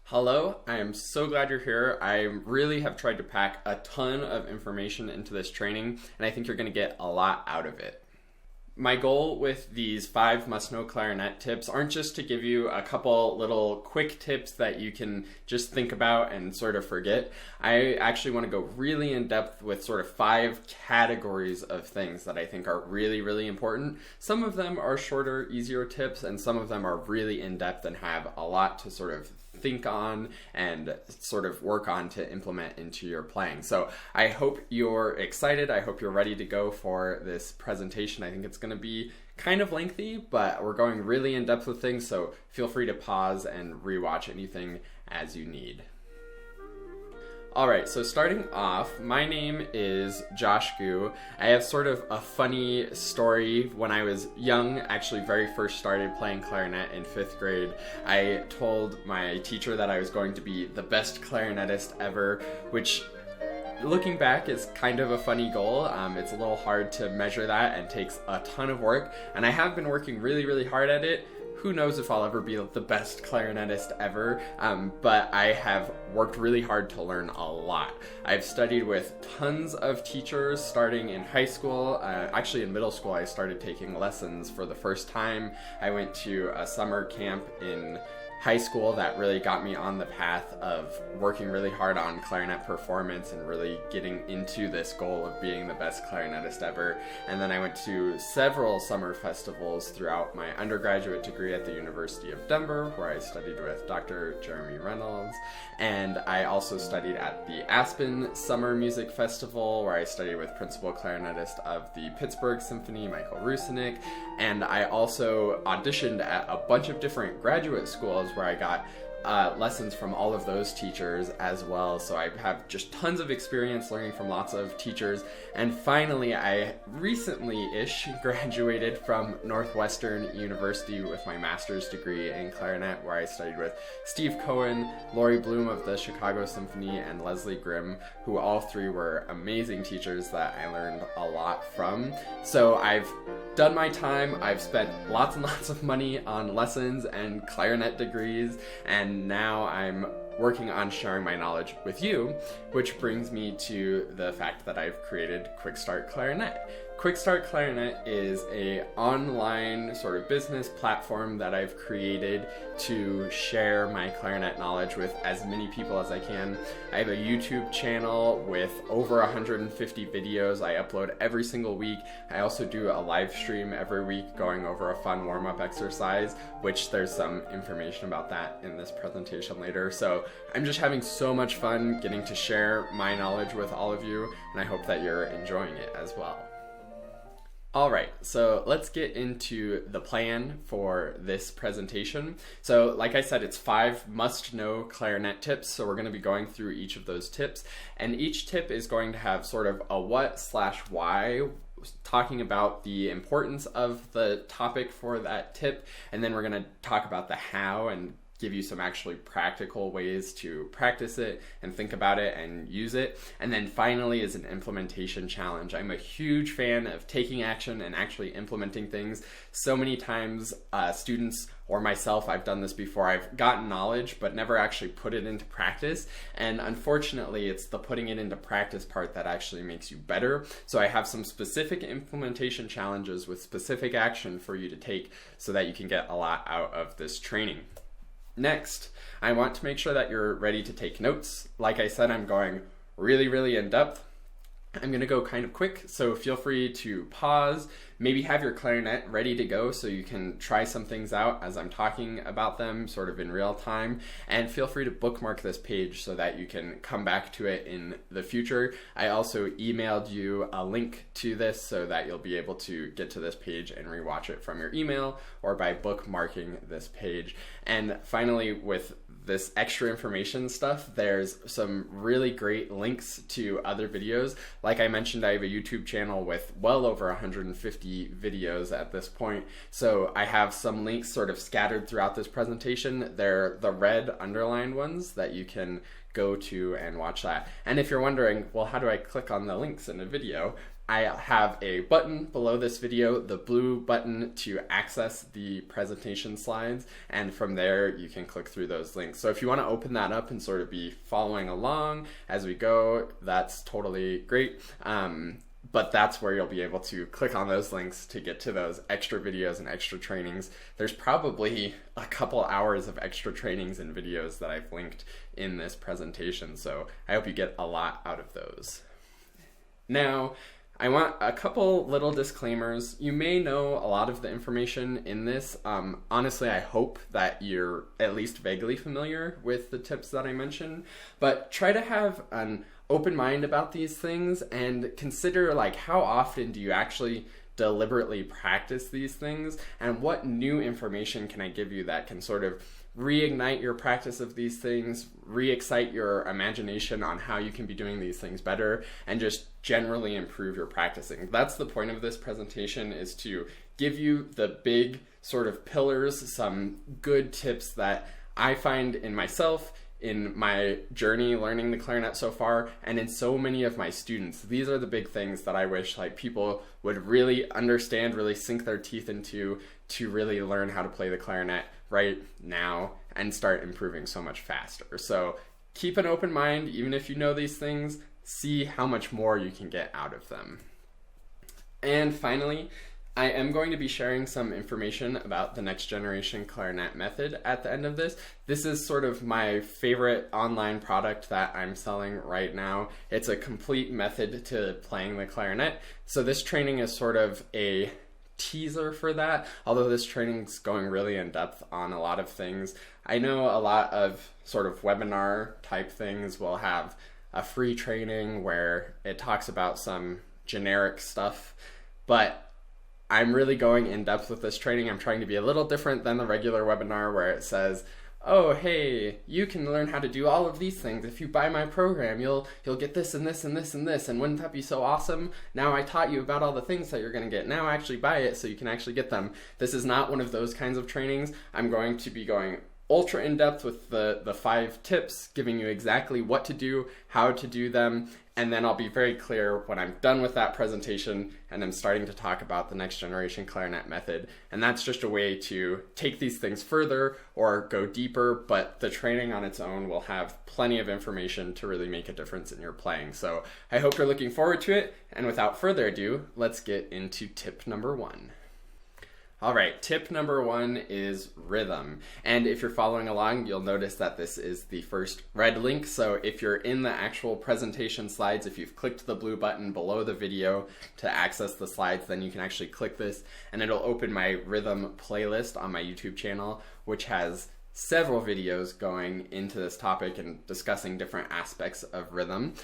Hello, I am so glad you're here. I really have tried to pack a ton of information into this training, and I think you're going to get a lot out of it. My goal with these 5 must-know clarinet tips aren't just to give you a couple little quick tips that you can just think about and sort of forget. I actually want to go really in depth with sort of 5 categories of things that I think are really, really important. Some of them are shorter, easier tips, and some of them are really in depth and have a lot to sort of think on and sort of work on to implement into your playing. So I hope you're excited. I hope you're ready to go for this presentation. I think it's going to be kind of lengthy, but we're going really in depth with things, so feel free to pause and rewatch anything as you need. Alright, so starting off, my name is Josh Gu. I have sort of a funny story. When I was young, actually very first started playing clarinet in 5th grade, I told my teacher that I was going to be the best clarinetist ever, which looking back is kind of a funny goal. It's a little hard to measure that and takes a ton of work, and I have been working really, really hard at it. Who knows if I'll ever be the best clarinetist ever, but I have worked really hard to learn a lot. I've studied with tons of teachers starting in high school. Actually in middle school I started taking lessons for the first time. I went to a summer camp in high school that really got me on the path of working really hard on clarinet performance and really getting into this goal of being the best clarinetist ever. And then I went to several summer festivals throughout my undergraduate degree at the University of Denver, where I studied with Dr. Jeremy Reynolds. And I also studied at the Aspen Summer Music Festival, where I studied with principal clarinetist of the Pittsburgh Symphony, Michael Rusinick. And I also auditioned at a bunch of different graduate schools where I got lessons from all of those teachers as well. So I have just tons of experience learning from lots of teachers. And finally, I recently-ish graduated from Northwestern University with my master's degree in clarinet, where I studied with Steve Cohen, Lori Bloom of the Chicago Symphony, and Leslie Grimm, who all 3 were amazing teachers that I learned a lot from. So I've done my time. I've spent lots and lots of money on lessons and clarinet degrees, and now I'm working on sharing my knowledge with you, which brings me to the fact that I've created QuickStart Clarinet. QuickStart Clarinet is an online sort of business platform that I've created to share my clarinet knowledge with as many people as I can. I have a YouTube channel with over 150 videos I upload every single week. I also do a live stream every week going over a fun warm-up exercise, which there's some information about that in this presentation later. So I'm just having so much fun getting to share my knowledge with all of you, and I hope that you're enjoying it as well. Alright, so let's get into the plan for this presentation. So like I said, it's 5 must-know clarinet tips, so we're going to be going through each of those tips, and each tip is going to have sort of a what/why, talking about the importance of the topic for that tip, and then we're going to talk about the how and give you some actually practical ways to practice it and think about it and use it. And then finally is an implementation challenge. I'm a huge fan of taking action and actually implementing things. So many times students or myself, I've done this before, I've gotten knowledge but never actually put it into practice, and unfortunately it's the putting it into practice part that actually makes you better. So I have some specific implementation challenges with specific action for you to take so that you can get a lot out of this training. Next, I want to make sure that you're ready to take notes. Like I said, I'm going really, really in depth. I'm going to go kind of quick, so feel free to pause, maybe have your clarinet ready to go so you can try some things out as I'm talking about them sort of in real time, and feel free to bookmark this page so that you can come back to it in the future. I also emailed you a link to this so that you'll be able to get to this page and rewatch it from your email or by bookmarking this page. And finally, with this extra information stuff, there's some really great links to other videos. Like I mentioned, I have a YouTube channel with well over 150 videos at this point. So I have some links sort of scattered throughout this presentation. They're the red underlined ones that you can go to and watch that. And if you're wondering, well, how do I click on the links in a video? I have a button below this video, the blue button to access the presentation slides, and from there you can click through those links. So if you want to open that up and sort of be following along as we go, that's totally great. But that's where you'll be able to click on those links to get to those extra videos and extra trainings. There's probably a couple hours of extra trainings and videos that I've linked in this presentation, so I hope you get a lot out of those. Now, I want a couple little disclaimers. You may know a lot of the information in this. Honestly, I hope that you're at least vaguely familiar with the tips that I mentioned, but try to have an open mind about these things and consider like how often do you actually deliberately practice these things, and what new information can I give you that can sort of reignite your practice of these things, re-excite your imagination on how you can be doing these things better, and just generally improve your practicing. That's the point of this presentation, is to give you the big sort of pillars, some good tips that I find in myself, in my journey learning the clarinet so far, and in so many of my students. These are the big things that I wish like people would really understand, really sink their teeth into, to really learn how to play the clarinet right now and start improving so much faster. So keep an open mind, even if you know these things, see how much more you can get out of them. And finally, I am going to be sharing some information about the next generation clarinet method at the end of this. This is sort of my favorite online product that I'm selling right now. It's a complete method to playing the clarinet. So this training is sort of a teaser for that, although this training's going really in depth on a lot of things. I know a lot of sort of webinar type things will have a free training where it talks about some generic stuff, but I'm really going in depth with this training. I'm trying to be a little different than the regular webinar where it says, oh, hey, you can learn how to do all of these things. If you buy my program, you'll get this and this and this and this. And wouldn't that be so awesome? Now I taught you about all the things that you're going to get. Now actually buy it so you can actually get them. This is not one of those kinds of trainings. I'm going to be going ultra in-depth with the 5 tips, giving you exactly what to do, how to do them, and then I'll be very clear when I'm done with that presentation and I'm starting to talk about the next generation clarinet method. And that's just a way to take these things further or go deeper, but the training on its own will have plenty of information to really make a difference in your playing. So I hope you're looking forward to it, and without further ado, let's get into tip number 1. All right, tip number 1 is rhythm. And if you're following along, you'll notice that this is the first red link. So if you're in the actual presentation slides, if you've clicked the blue button below the video to access the slides, then you can actually click this and it'll open my rhythm playlist on my YouTube channel, which has several videos going into this topic and discussing different aspects of rhythm.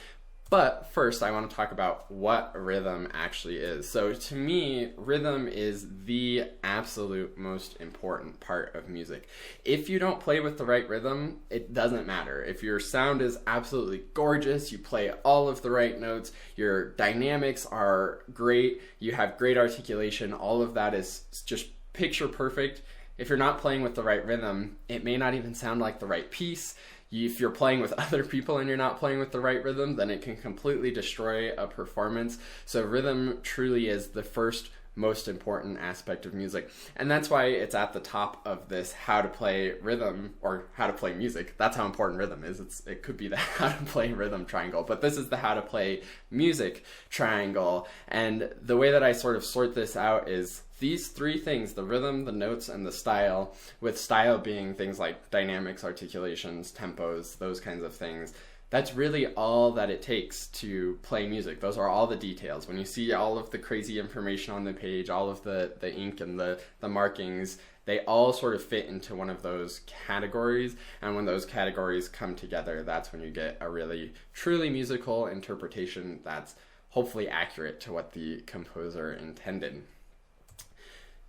But first, I want to talk about what rhythm actually is. So to me, rhythm is the absolute most important part of music. If you don't play with the right rhythm, it doesn't matter. If your sound is absolutely gorgeous, you play all of the right notes, your dynamics are great, you have great articulation, all of that is just picture perfect. If you're not playing with the right rhythm, it may not even sound like the right piece. If you're playing with other people and you're not playing with the right rhythm, then it can completely destroy a performance. So rhythm truly is the first most important aspect of music. And that's why it's at the top of this how to play rhythm or how to play music. That's how important rhythm is. It could be the how to play rhythm triangle, but this is the how to play music triangle. And the way that I sort of sort this out is these 3 things, the rhythm, the notes, and the style, with style being things like dynamics, articulations, tempos, those kinds of things. That's really all that it takes to play music. Those are all the details. When you see all of the crazy information on the page, all of the ink and the markings, they all sort of fit into one of those categories. And when those categories come together, that's when you get a really, truly musical interpretation that's hopefully accurate to what the composer intended.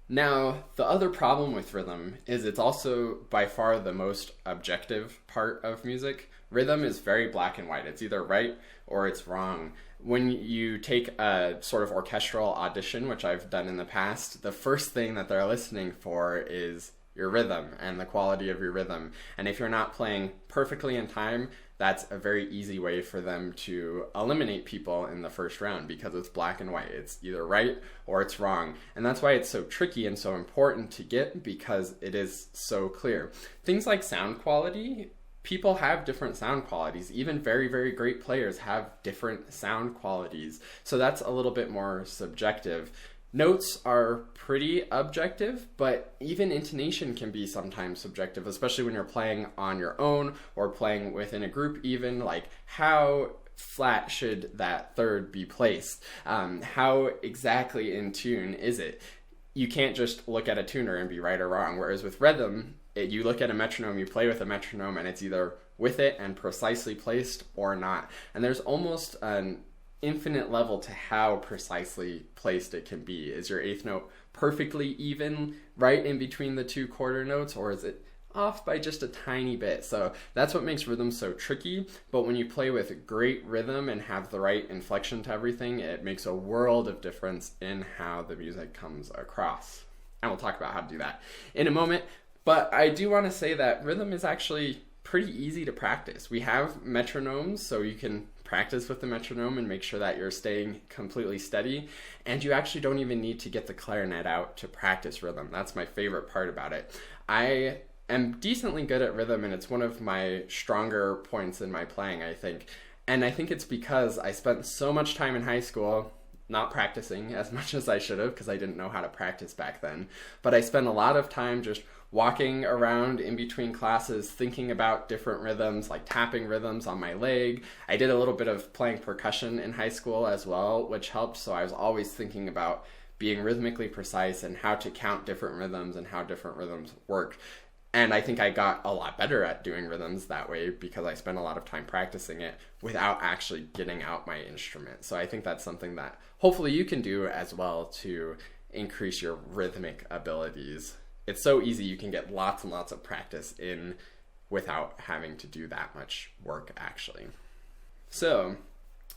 Now, the other problem with rhythm is it's also by far the most objective part of music. Rhythm is very black and white. It's either right or it's wrong. When you take a sort of orchestral audition, which I've done in the past, the first thing that they're listening for is your rhythm and the quality of your rhythm. And if you're not playing perfectly in time, that's a very easy way for them to eliminate people in the first round because it's black and white. It's either right or it's wrong. And that's why it's so tricky and so important to get, because it is so clear. Things like sound quality, people have different sound qualities. Even very, very great players have different sound qualities. So that's a little bit more subjective. Notes are pretty objective, but even intonation can be sometimes subjective, especially when you're playing on your own or playing within a group even, like how flat should that third be placed? How exactly in tune is it? You can't just look at a tuner and be right or wrong, whereas with rhythm, you look at a metronome, you play with a metronome, and it's either with it and precisely placed or not. And there's almost an infinite level to how precisely placed it can be. Is your eighth note perfectly even right in between the two quarter notes, or is it off by just a tiny bit? So that's what makes rhythm so tricky. But when you play with great rhythm and have the right inflection to everything, it makes a world of difference in how the music comes across. And we'll talk about how to do that in a moment. But I do want to say that rhythm is actually pretty easy to practice. We have metronomes, so you can practice with the metronome and make sure that you're staying completely steady. And you actually don't even need to get the clarinet out to practice rhythm. That's my favorite part about it. I am decently good at rhythm, and it's one of my stronger points in my playing, I think. And I think it's because I spent so much time in high school not practicing as much as I should have, because I didn't know how to practice back then. But I spent a lot of time just walking around in between classes thinking about different rhythms, like tapping rhythms on my leg. I did a little bit of playing percussion in high school as well, which helped. So I was always thinking about being rhythmically precise and how to count different rhythms and how different rhythms work. And I think I got a lot better at doing rhythms that way because I spent a lot of time practicing it without actually getting out my instrument. So I think that's something that hopefully you can do as well to increase your rhythmic abilities. It's so easy, you can get lots and lots of practice in without having to do that much work actually. So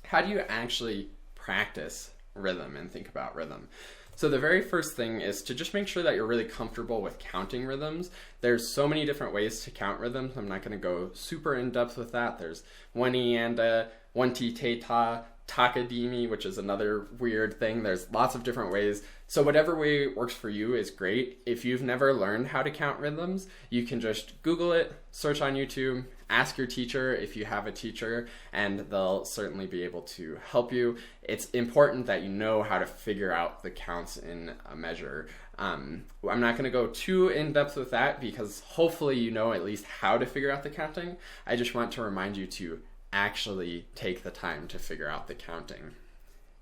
how do you actually practice rhythm and think about rhythm? So the very first thing is to just make sure that you're really comfortable with counting rhythms. There's so many different ways to count rhythms. I'm not going to go super in depth with that. There's 1-E-anda, 1-T-Te-Ta, Takadimi, which is another weird thing. There's lots of different ways. So whatever way works for you is great. If you've never learned how to count rhythms, you can just Google it, search on YouTube, ask your teacher if you have a teacher, and they'll certainly be able to help you. It's important that you know how to figure out the counts in a measure. I'm not going to go too in depth with that because hopefully you know at least how to figure out the counting. I just want to remind you to actually take the time to figure out the counting.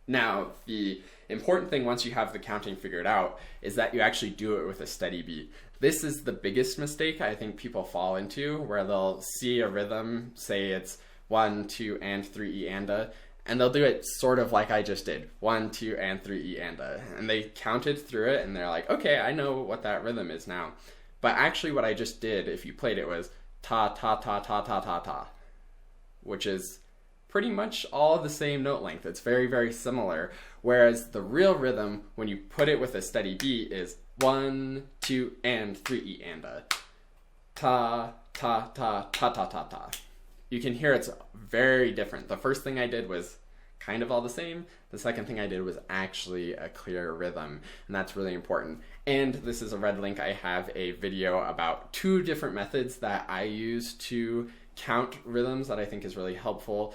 Now, the important thing once you have the counting figured out is that you actually do it with a steady beat. This is the biggest mistake I think people fall into, where they'll see a rhythm, say it's 1, 2, and 3-E-anda, and they'll do it sort of like I just did, 1, 2, and 3-E-anda, and they counted through it and they're like, okay, I know what that rhythm is now. But actually what I just did, if you played it, was ta ta ta ta ta ta ta, which is pretty much all the same note length. It's very, very similar. Whereas the real rhythm, when you put it with a steady beat, is 1, 2, and 3-E-anda. Ta, ta, ta, ta, ta, ta, ta. You can hear it's very different. The first thing I did was kind of all the same. The second thing I did was actually a clear rhythm, and that's really important. And this is a red link. I have a video about 2 different methods that I use to count rhythms that I think is really helpful.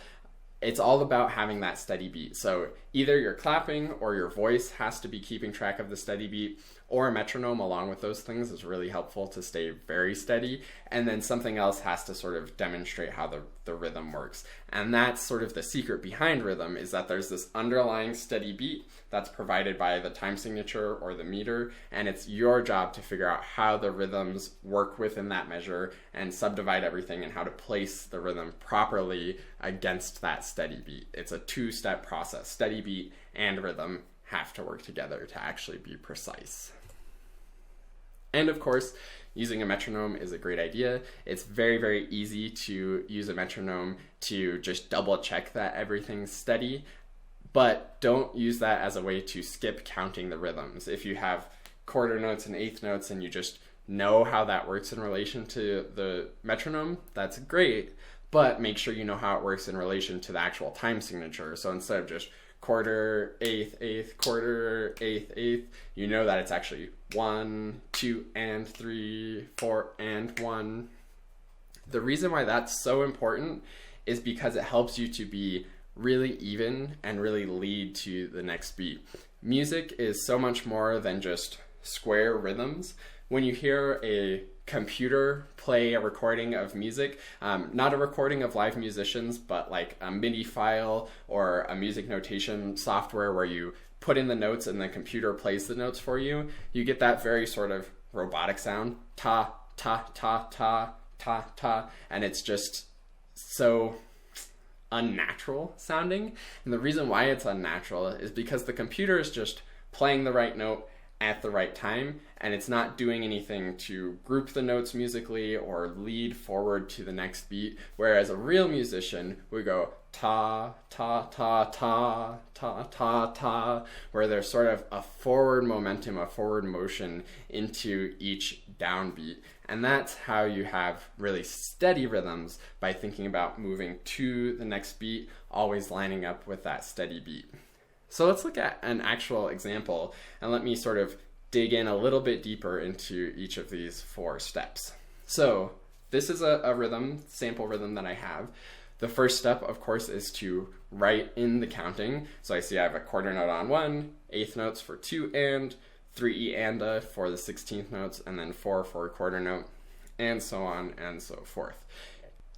It's all about having that steady beat. So either you're clapping or your voice has to be keeping track of the steady beat, or a metronome along with those things is really helpful to stay very steady. And then something else has to sort of demonstrate how the rhythm works. And that's sort of the secret behind rhythm, is that there's this underlying steady beat that's provided by the time signature or the meter, and it's your job to figure out how the rhythms work within that measure and subdivide everything and how to place the rhythm properly against that steady beat. It's a 2-step process. Steady beat and rhythm have to work together to actually be precise. And of course, using a metronome is a great idea. It's very, very easy to use a metronome to just double check that everything's steady, but don't use that as a way to skip counting the rhythms. If you have quarter notes and eighth notes and you just know how that works in relation to the metronome, that's great. but make sure you know how it works in relation to the actual time signature. So instead of just quarter, eighth, eighth, quarter, eighth, eighth, you know that it's actually 1, 2, and 3, 4, and 1. The reason why that's so important is because it helps you to be really even and really lead to the next beat. Music is so much more than just square rhythms. When you hear a computer play a recording of music, not a recording of live musicians, but like a MIDI file or a music notation software where you put in the notes and the computer plays the notes for you, you get that very sort of robotic sound, ta, ta, ta, ta, ta, ta, and it's just so unnatural sounding. And the reason why it's unnatural is because the computer is just playing the right note at the right time, and it's not doing anything to group the notes musically or lead forward to the next beat, whereas a real musician would go ta, ta, ta, ta, ta, ta, ta, where there's sort of a forward momentum, a forward motion into each downbeat. And that's how you have really steady rhythms, by thinking about moving to the next beat, always lining up with that steady beat. So let's look at an actual example, and let me sort of dig in a little bit deeper into each of these 4 steps. So this is a rhythm, sample rhythm that I have. The first step, of course, is to write in the counting. So I see I have a quarter note on 1, eighth notes for 2 and, 3 and for the 16th notes, and then 4 for a quarter note, and so on and so forth.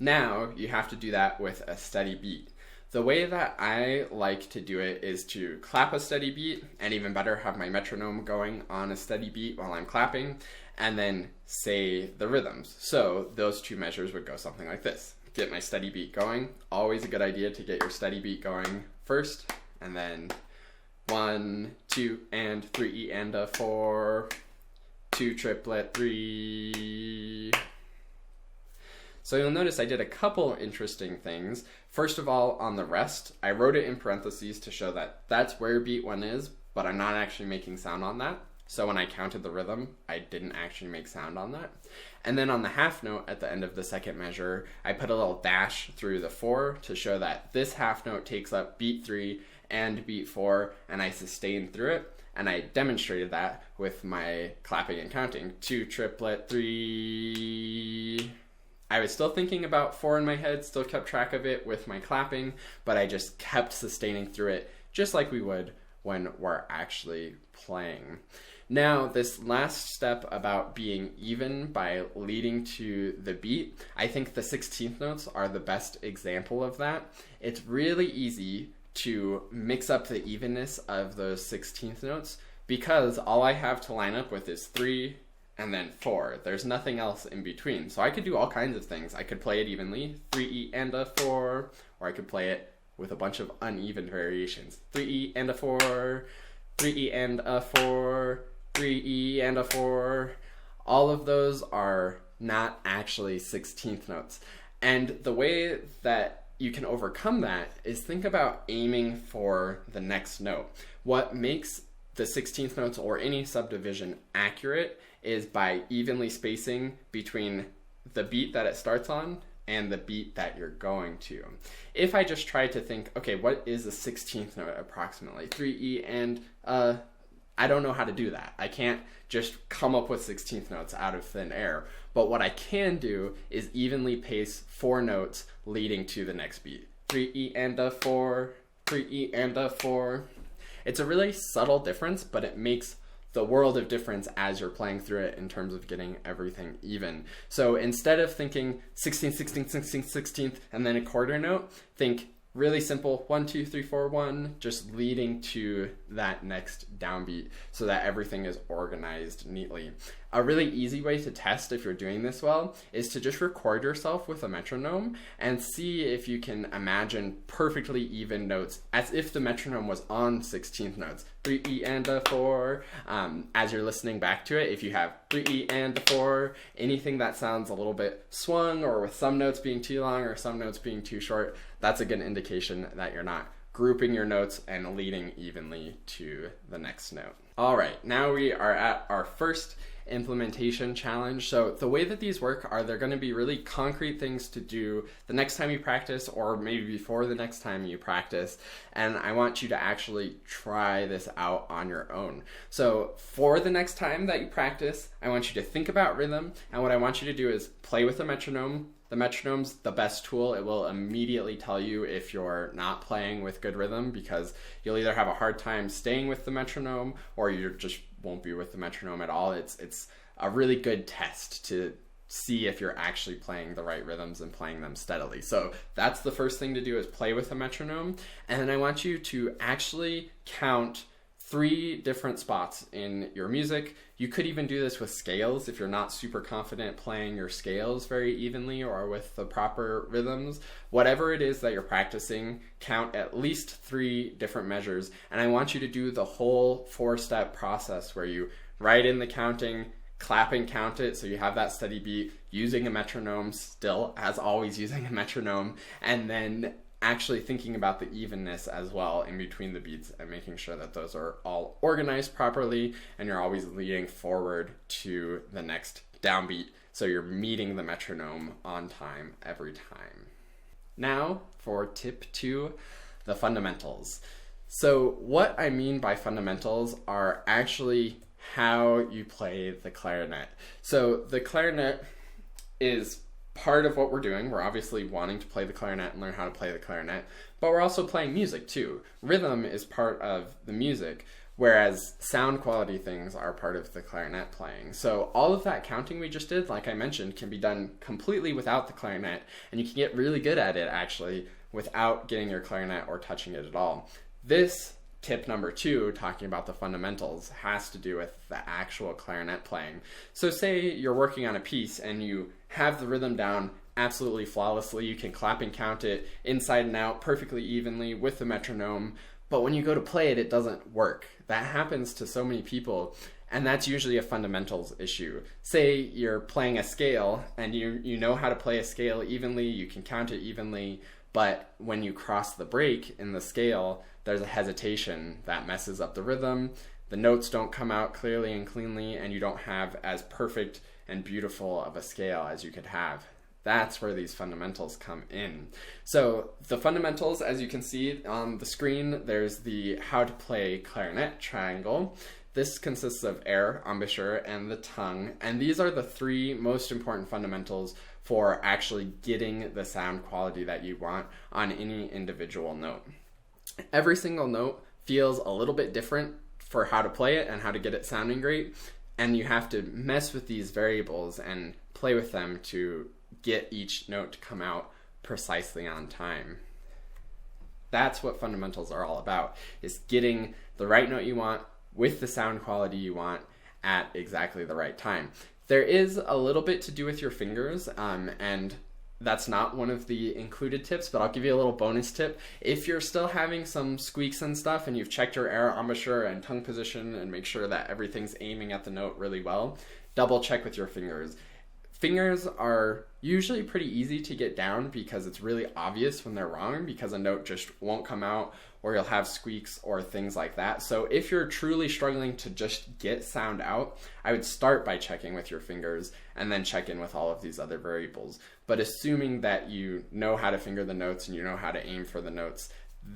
Now you have to do that with a steady beat. The way that I like to do it is to clap a steady beat, and even better, have my metronome going on a steady beat while I'm clapping, and then say the rhythms. So those 2 measures would go something like this. Get my steady beat going. Always a good idea to get your steady beat going first, and then 1, 2, and 3, and 4, 2 triplet, 3. So you'll notice I did a couple interesting things. First of all, on the rest, I wrote it in parentheses to show that that's where beat 1 is, but I'm not actually making sound on that. So when I counted the rhythm, I didn't actually make sound on that. And then on the half note at the end of the second measure, I put a little dash through the 4 to show that this half note takes up beat 3 and beat 4, and I sustain through it. And I demonstrated that with my clapping and counting. 2 triplet, 3. I was still thinking about 4 in my head, still kept track of it with my clapping, but I just kept sustaining through it, just like we would when we're actually playing. Now, this last step about being even by leading to the beat, I think the 16th notes are the best example of that. It's really easy to mix up the evenness of those 16th notes because all I have to line up with is 3, and then 4. There's nothing else in between. So I could do all kinds of things. I could play it evenly, 3E and a 4, or I could play it with a bunch of uneven variations. 3E and a 4, 3E and a 4, 3E and a 4. All of those are not actually 16th notes. And the way that you can overcome that is think about aiming for the next note. What makes the 16th notes or any subdivision accurate is by evenly spacing between the beat that it starts on and the beat that you're going to. If I just try to think, okay, what is the 16th note approximately? 3E and I don't know how to do that. I can't just come up with 16th notes out of thin air. But what I can do is evenly pace 4 notes leading to the next beat. 3E and a 4, 3E and a 4. It's a really subtle difference, but it makes the world of difference as you're playing through it in terms of getting everything even. So instead of thinking 16th, 16th, 16th, 16th, and then a quarter note, think really simple 1, 2, 3, 4, 1, just leading to that next downbeat so that everything is organized neatly. A really easy way to test if you're doing this well is to just record yourself with a metronome and see if you can imagine perfectly even notes as if the metronome was on 16th notes. 3E and a 4. As you're listening back to it, if you have 3E and a 4, anything that sounds a little bit swung or with some notes being too long or some notes being too short, that's a good indication that you're not grouping your notes and leading evenly to the next note. All right, now we are at our first implementation challenge. So the way that these work are they're going to be really concrete things to do the next time you practice, or maybe before the next time you practice. And I want you to actually try this out on your own. So for the next time that you practice, I want you to think about rhythm. And what I want you to do is play with the metronome. The metronome's the best tool. It will immediately tell you if you're not playing with good rhythm, because you'll either have a hard time staying with the metronome or you just won't be with the metronome at all. It's a really good test to see if you're actually playing the right rhythms and playing them steadily. So that's the first thing to do, is play with the metronome. And then I want you to actually count 3 different spots in your music. You could even do this with scales if you're not super confident playing your scales very evenly or with the proper rhythms. Whatever it is that you're practicing, count at least 3 different measures. And I want you to do the whole 4-step process where you write in the counting, clap and count it so you have that steady beat, using a metronome, still as always using a metronome, and then actually thinking about the evenness as well in between the beats and making sure that those are all organized properly and you're always leading forward to the next downbeat so you're meeting the metronome on time every time. Now for tip 2, the fundamentals. So what I mean by fundamentals are actually how you play the clarinet. So the clarinet is part of what we're doing. We're obviously wanting to play the clarinet and learn how to play the clarinet, but we're also playing music too. Rhythm is part of the music, whereas sound quality things are part of the clarinet playing. So all of that counting we just did, like I mentioned, can be done completely without the clarinet, and you can get really good at it actually without getting your clarinet or touching it at all. This tip number 2, talking about the fundamentals, has to do with the actual clarinet playing. So say you're working on a piece and you have the rhythm down absolutely flawlessly. You can clap and count it inside and out perfectly evenly with the metronome, but when you go to play it, it doesn't work. That happens to so many people, and that's usually a fundamentals issue. Say you're playing a scale and you know how to play a scale evenly, you can count it evenly, but when you cross the break in the scale, there's a hesitation that messes up the rhythm. The notes don't come out clearly and cleanly, and you don't have as perfect and beautiful of a scale as you could have. That's where these fundamentals come in. So the fundamentals, as you can see on the screen, there's the how to play clarinet triangle. This consists of air, embouchure, and the tongue, and these are the 3 most important fundamentals for actually getting the sound quality that you want on any individual note. Every single note feels a little bit different for how to play it and how to get it sounding great, and you have to mess with these variables and play with them to get each note to come out precisely on time. That's what fundamentals are all about, is getting the right note you want with the sound quality you want at exactly the right time. There is a little bit to do with your fingers, and that's not one of the included tips, but I'll give you a little bonus tip. If you're still having some squeaks and stuff and you've checked your air, embouchure, and tongue position and make sure that everything's aiming at the note really well, double check with your fingers. Fingers are usually pretty easy to get down because it's really obvious when they're wrong, because a note just won't come out, or you'll have squeaks or things like that. So if you're truly struggling to just get sound out, I would start by checking with your fingers and then check in with all of these other variables. But assuming that you know how to finger the notes and you know how to aim for the notes,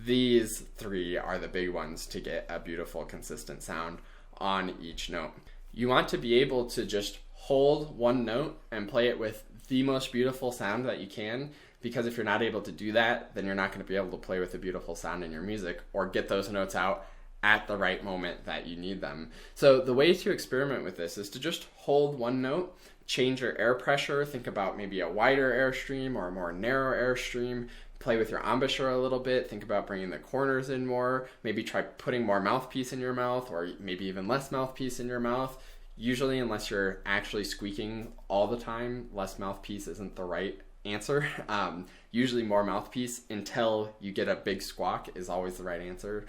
these 3 are the big ones to get a beautiful, consistent sound on each note. You want to be able to just hold one note and play it with the most beautiful sound that you can, because if you're not able to do that, then you're not going to be able to play with a beautiful sound in your music or get those notes out at the right moment that you need them. So the way to experiment with this is to just hold one note, change your air pressure, think about maybe a wider airstream or a more narrow airstream, play with your embouchure a little bit, think about bringing the corners in more, maybe try putting more mouthpiece in your mouth or maybe even less mouthpiece in your mouth. Usually, unless you're actually squeaking all the time, less mouthpiece isn't the right answer. Usually more mouthpiece until you get a big squawk is always the right answer.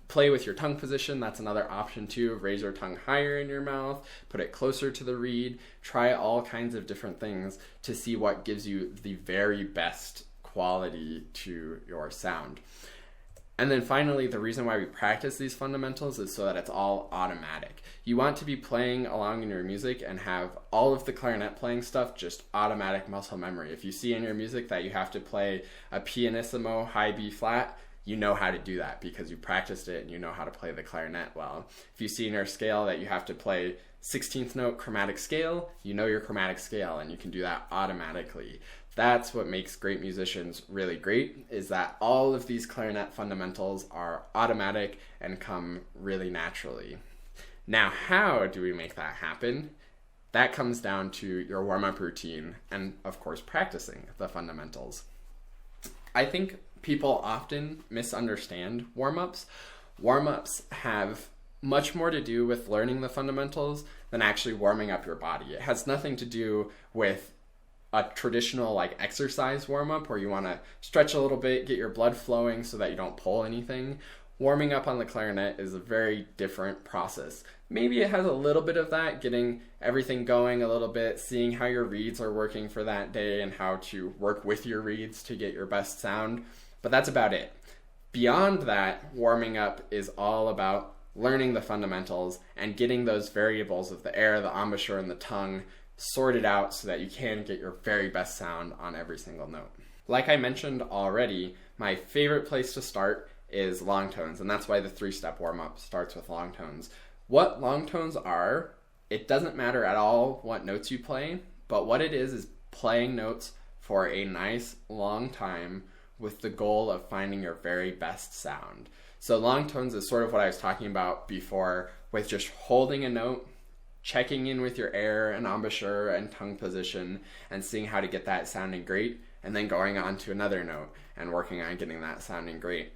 Play with your tongue position. That's another option too. Raise your tongue higher in your mouth, put it closer to the reed. Try all kinds of different things to see what gives you the very best quality to your sound. And then finally, the reason why we practice these fundamentals is so that it's all automatic. You want to be playing along in your music and have all of the clarinet playing stuff just automatic muscle memory. If you see in your music that you have to play a pianissimo high B flat, you know how to do that because you practiced it and you know how to play the clarinet well. If you see in your scale that you have to play 16th note chromatic scale, you know your chromatic scale and you can do that automatically. That's what makes great musicians really great, is that all of these clarinet fundamentals are automatic and come really naturally. Now, how do we make that happen? That comes down to your warm-up routine and, of course, practicing the fundamentals. I think people often misunderstand warm-ups. Warm-ups have much more to do with learning the fundamentals than actually warming up your body. It has nothing to do with a traditional like exercise warm-up where you want to stretch a little bit, get your blood flowing so that you don't pull anything. Warming up on the clarinet is a very different process. Maybe it has a little bit of that, getting everything going a little bit, seeing how your reeds are working for that day and how to work with your reeds to get your best sound, but that's about it. Beyond that, warming up is all about learning the fundamentals and getting those variables of the air, the embouchure, and the tongue sorted out so that you can get your very best sound on every single note. Like I mentioned already, my favorite place to start is long tones, and that's why the 3-step warm-up starts with long tones. What long tones are, it doesn't matter at all what notes you play, but what it is playing notes for a nice long time with the goal of finding your very best sound. So long tones is sort of what I was talking about before with just holding a note, checking in with your air and embouchure and tongue position and seeing how to get that sounding great, and then going on to another note and working on getting that sounding great.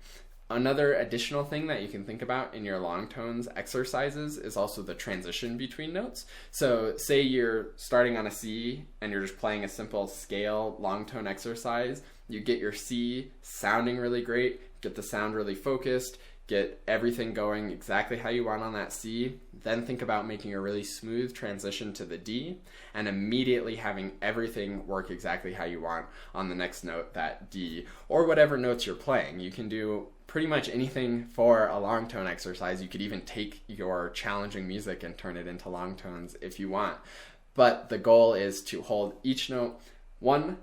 Another additional thing that you can think about in your long tones exercises is also the transition between notes. So say you're starting on a C and you're just playing a simple scale long tone exercise, you get your C sounding really great, get the sound really focused, get everything going exactly how you want on that C, then think about making a really smooth transition to the D and immediately having everything work exactly how you want on the next note, that D, or whatever notes you're playing. You can do pretty much anything for a long tone exercise. You could even take your challenging music and turn it into long tones if you want. But the goal is to hold each note, one,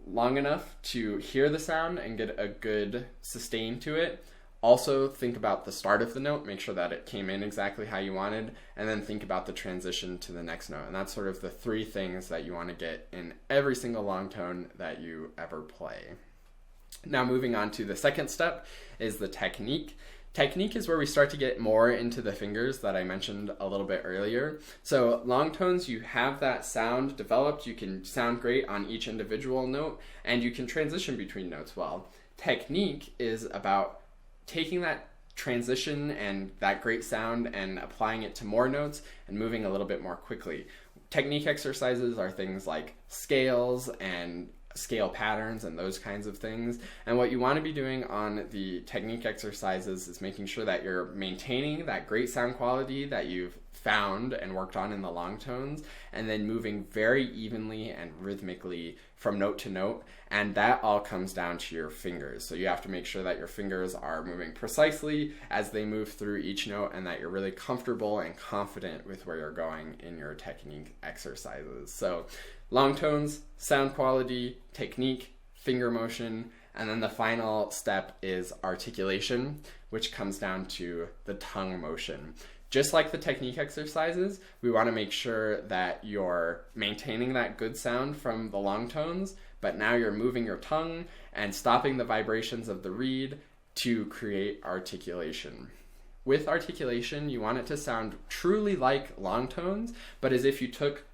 long enough to hear the sound and get a good sustain to it. Also think about the start of the note, make sure that it came in exactly how you wanted, and then think about the transition to the next note. And that's sort of the 3 things that you want to get in every single long tone that you ever play. Now moving on to the second step is the technique. Technique is where we start to get more into the fingers that I mentioned a little bit earlier. So long tones, you have that sound developed, you can sound great on each individual note, and you can transition between notes well. Technique is about taking that transition and that great sound and applying it to more notes and moving a little bit more quickly. Technique exercises are things like scales and scale patterns and those kinds of things. And what you want to be doing on the technique exercises is making sure that you're maintaining that great sound quality that you've found and worked on in the long tones, and then moving very evenly and rhythmically from note to note. And that all comes down to your fingers. So you have to make sure that your fingers are moving precisely as they move through each note and that you're really comfortable and confident with where you're going in your technique exercises. So long tones, sound quality, technique, finger motion, and then the final step is articulation, which comes down to the tongue motion. Just like the technique exercises, we want to make sure that you're maintaining that good sound from the long tones, but now you're moving your tongue and stopping the vibrations of the reed to create articulation. With articulation, you want it to sound truly like long tones, but as if you took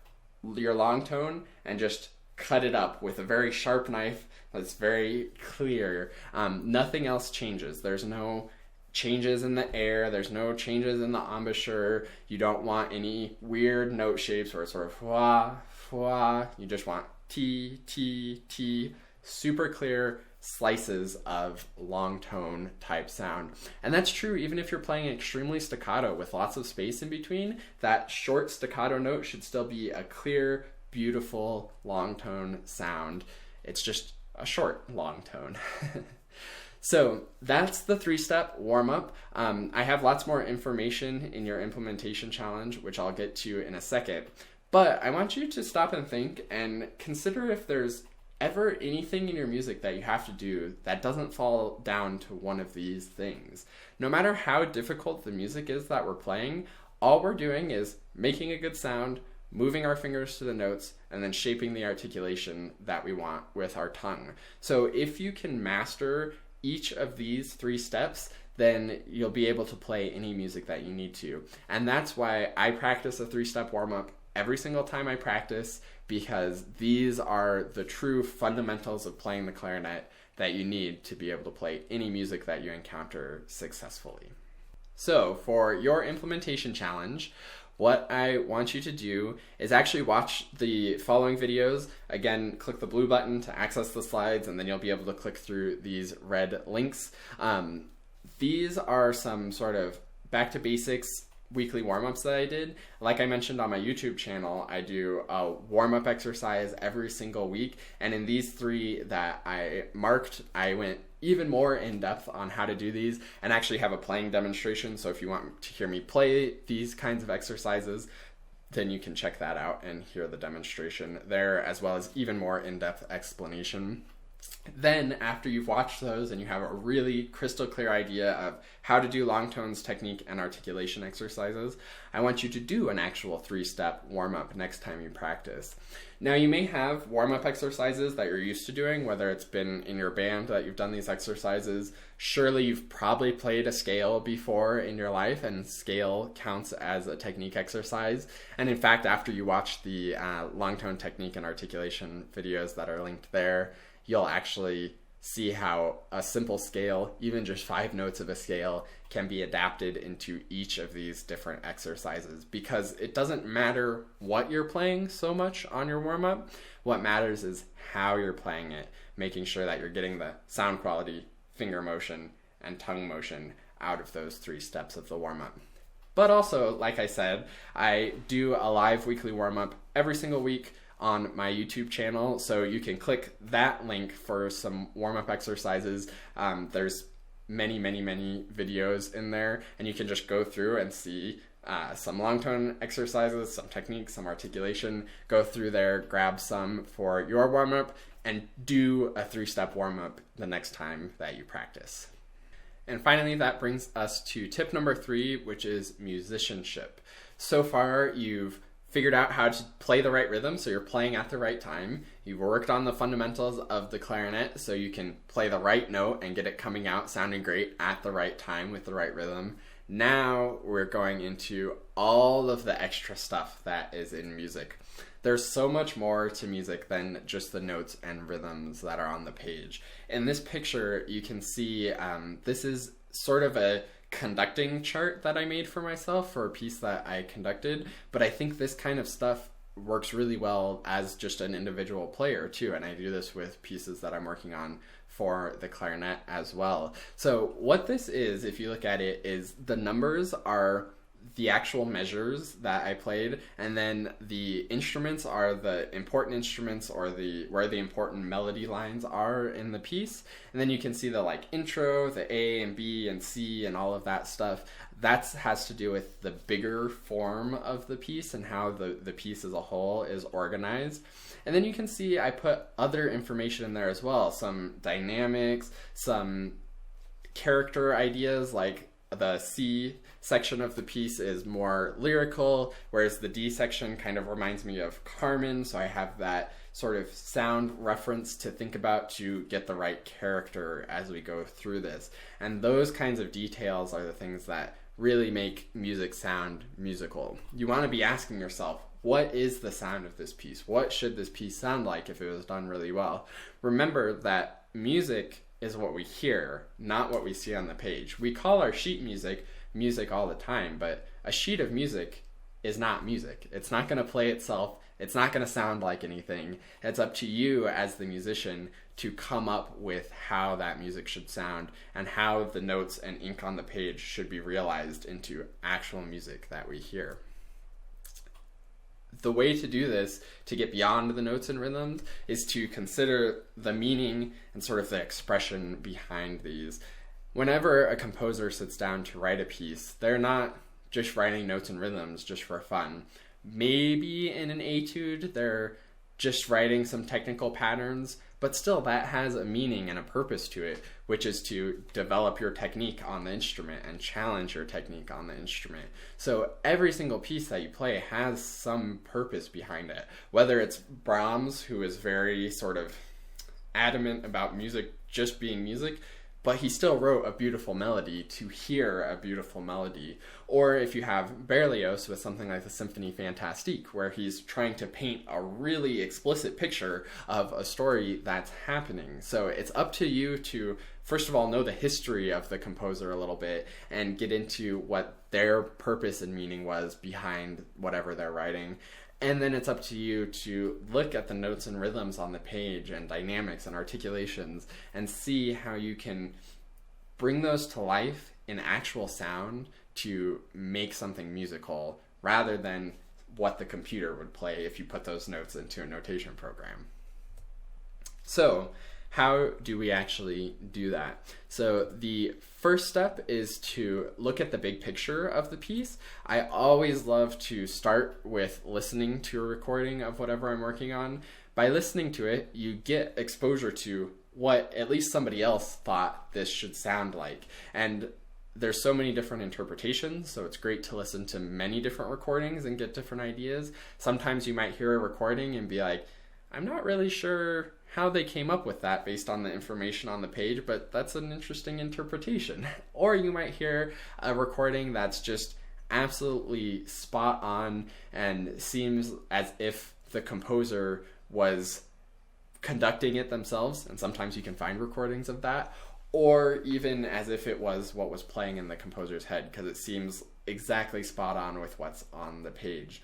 your long tone and just cut it up with a very sharp knife that's very clear. Nothing else changes. There's no changes in the air, there's no changes in the embouchure. You don't want any weird note shapes where it's sort of fwa, fwa. You just want T, T, T, super clear slices of long tone type sound. And that's true even if you're playing extremely staccato with lots of space in between. That short staccato note should still be a clear, beautiful long tone sound. It's just a short long tone. So that's the 3-step warm-up. I have lots more information in your implementation challenge, which I'll get to in a second. But I want you to stop and think and consider if there's ever anything in your music that you have to do that doesn't fall down to one of these things. No matter how difficult the music is that we're playing, all we're doing is making a good sound, moving our fingers to the notes, and then shaping the articulation that we want with our tongue. So if you can master each of these 3 steps, then you'll be able to play any music that you need to. And that's why I practice a 3-step warm-up every single time I practice, because these are the true fundamentals of playing the clarinet that you need to be able to play any music that you encounter successfully. So for your implementation challenge, what I want you to do is actually watch the following videos. Again, click the blue button to access the slides, and then you'll be able to click through these red links. These are some sort of back to basics weekly warm-ups that I did. Like I mentioned on my YouTube channel, I do a warm-up exercise every single week, and in these 3 that I marked, I went even more in depth on how to do these and actually have a playing demonstration. So if you want to hear me play these kinds of exercises, then you can check that out and hear the demonstration there, as well as even more in-depth explanation. Then after you've watched those and you have a really crystal clear idea of how to do long tones, technique, and articulation exercises, I want you to do an actual 3-step warm-up next time you practice. Now you may have warm-up exercises that you're used to doing, whether it's been in your band that you've done these exercises. Surely you've probably played a scale before in your life, and scale counts as a technique exercise. And in fact, after you watch the long tone technique and articulation videos that are linked there, you'll actually see how a simple scale, even just 5 notes of a scale, can be adapted into each of these different exercises, because it doesn't matter what you're playing so much on your warm-up. What matters is how you're playing it, making sure that you're getting the sound quality, finger motion, and tongue motion out of those 3 steps of the warm-up. But also, like I said, I do a live weekly warm-up every single week on my YouTube channel, so you can click that link for some warm-up exercises. There's many videos in there, and you can just go through and see some long tone exercises, some techniques, some articulation. Go through there, grab some for your warm-up, and do a 3-step warm-up the next time that you practice. And finally, that brings us to tip number 3, which is musicianship. So far, you've figured out how to play the right rhythm, so you're playing at the right time. You've worked on the fundamentals of the clarinet, so you can play the right note and get it coming out sounding great at the right time with the right rhythm. Now we're going into all of the extra stuff that is in music. There's so much more to music than just the notes and rhythms that are on the page. In this picture, you can see this is sort of a conducting chart that I made for myself for a piece that I conducted, but I think this kind of stuff works really well as just an individual player too, and I do this with pieces that I'm working on for the clarinet as well. So what this is, if you look at it, is the numbers are the actual measures that I played, and then the instruments are the important instruments, or where the important melody lines are in the piece. And then you can see the intro, the A and B and C and all of that stuff. That has to do with the bigger form of the piece and how the piece as a whole is organized. And then you can see I put other information in there as well, some dynamics, some character ideas, like the C section of the piece is more lyrical, whereas the D section kind of reminds me of Carmen, so I have that sort of sound reference to think about to get the right character as we go through this. And those kinds of details are the things that really make music sound musical. You want to be asking yourself, what is the sound of this piece? What should this piece sound like if it was done really well? Remember that music is what we hear, not what we see on the page. We call our sheet music music all the time, but a sheet of music is not music. It's not going to play itself. It's not going to sound like anything. It's up to you as the musician to come up with how that music should sound and how the notes and ink on the page should be realized into actual music that we hear. The way to do this, to get beyond the notes and rhythms, is to consider the meaning and sort of the expression behind these. Whenever a composer sits down to write a piece, they're not just writing notes and rhythms just for fun. Maybe in an etude, they're just writing some technical patterns, but still that has a meaning and a purpose to it, which is to develop your technique on the instrument and challenge your technique on the instrument. So every single piece that you play has some purpose behind it. Whether it's Brahms, who is very sort of adamant about music just being music, but he still wrote a beautiful melody to hear a beautiful melody. Or if you have Berlioz with something like the Symphonie Fantastique, where he's trying to paint a really explicit picture of a story that's happening. So it's up to you to, first of all, know the history of the composer a little bit and get into what their purpose and meaning was behind whatever they're writing. And then it's up to you to look at the notes and rhythms on the page and dynamics and articulations and see how you can bring those to life in actual sound to make something musical rather than what the computer would play if you put those notes into a notation program. So, how do we actually do that? So the first step is to look at the big picture of the piece. I always love to start with listening to a recording of whatever I'm working on. By listening to it, you get exposure to what at least somebody else thought this should sound like. And there's so many different interpretations, so it's great to listen to many different recordings and get different ideas. Sometimes you might hear a recording and be like, I'm not really sure how they came up with that based on the information on the page, but that's an interesting interpretation. Or you might hear a recording that's just absolutely spot on and seems as if the composer was conducting it themselves, and sometimes you can find recordings of that, or even as if it was what was playing in the composer's head, because it seems exactly spot on with what's on the page.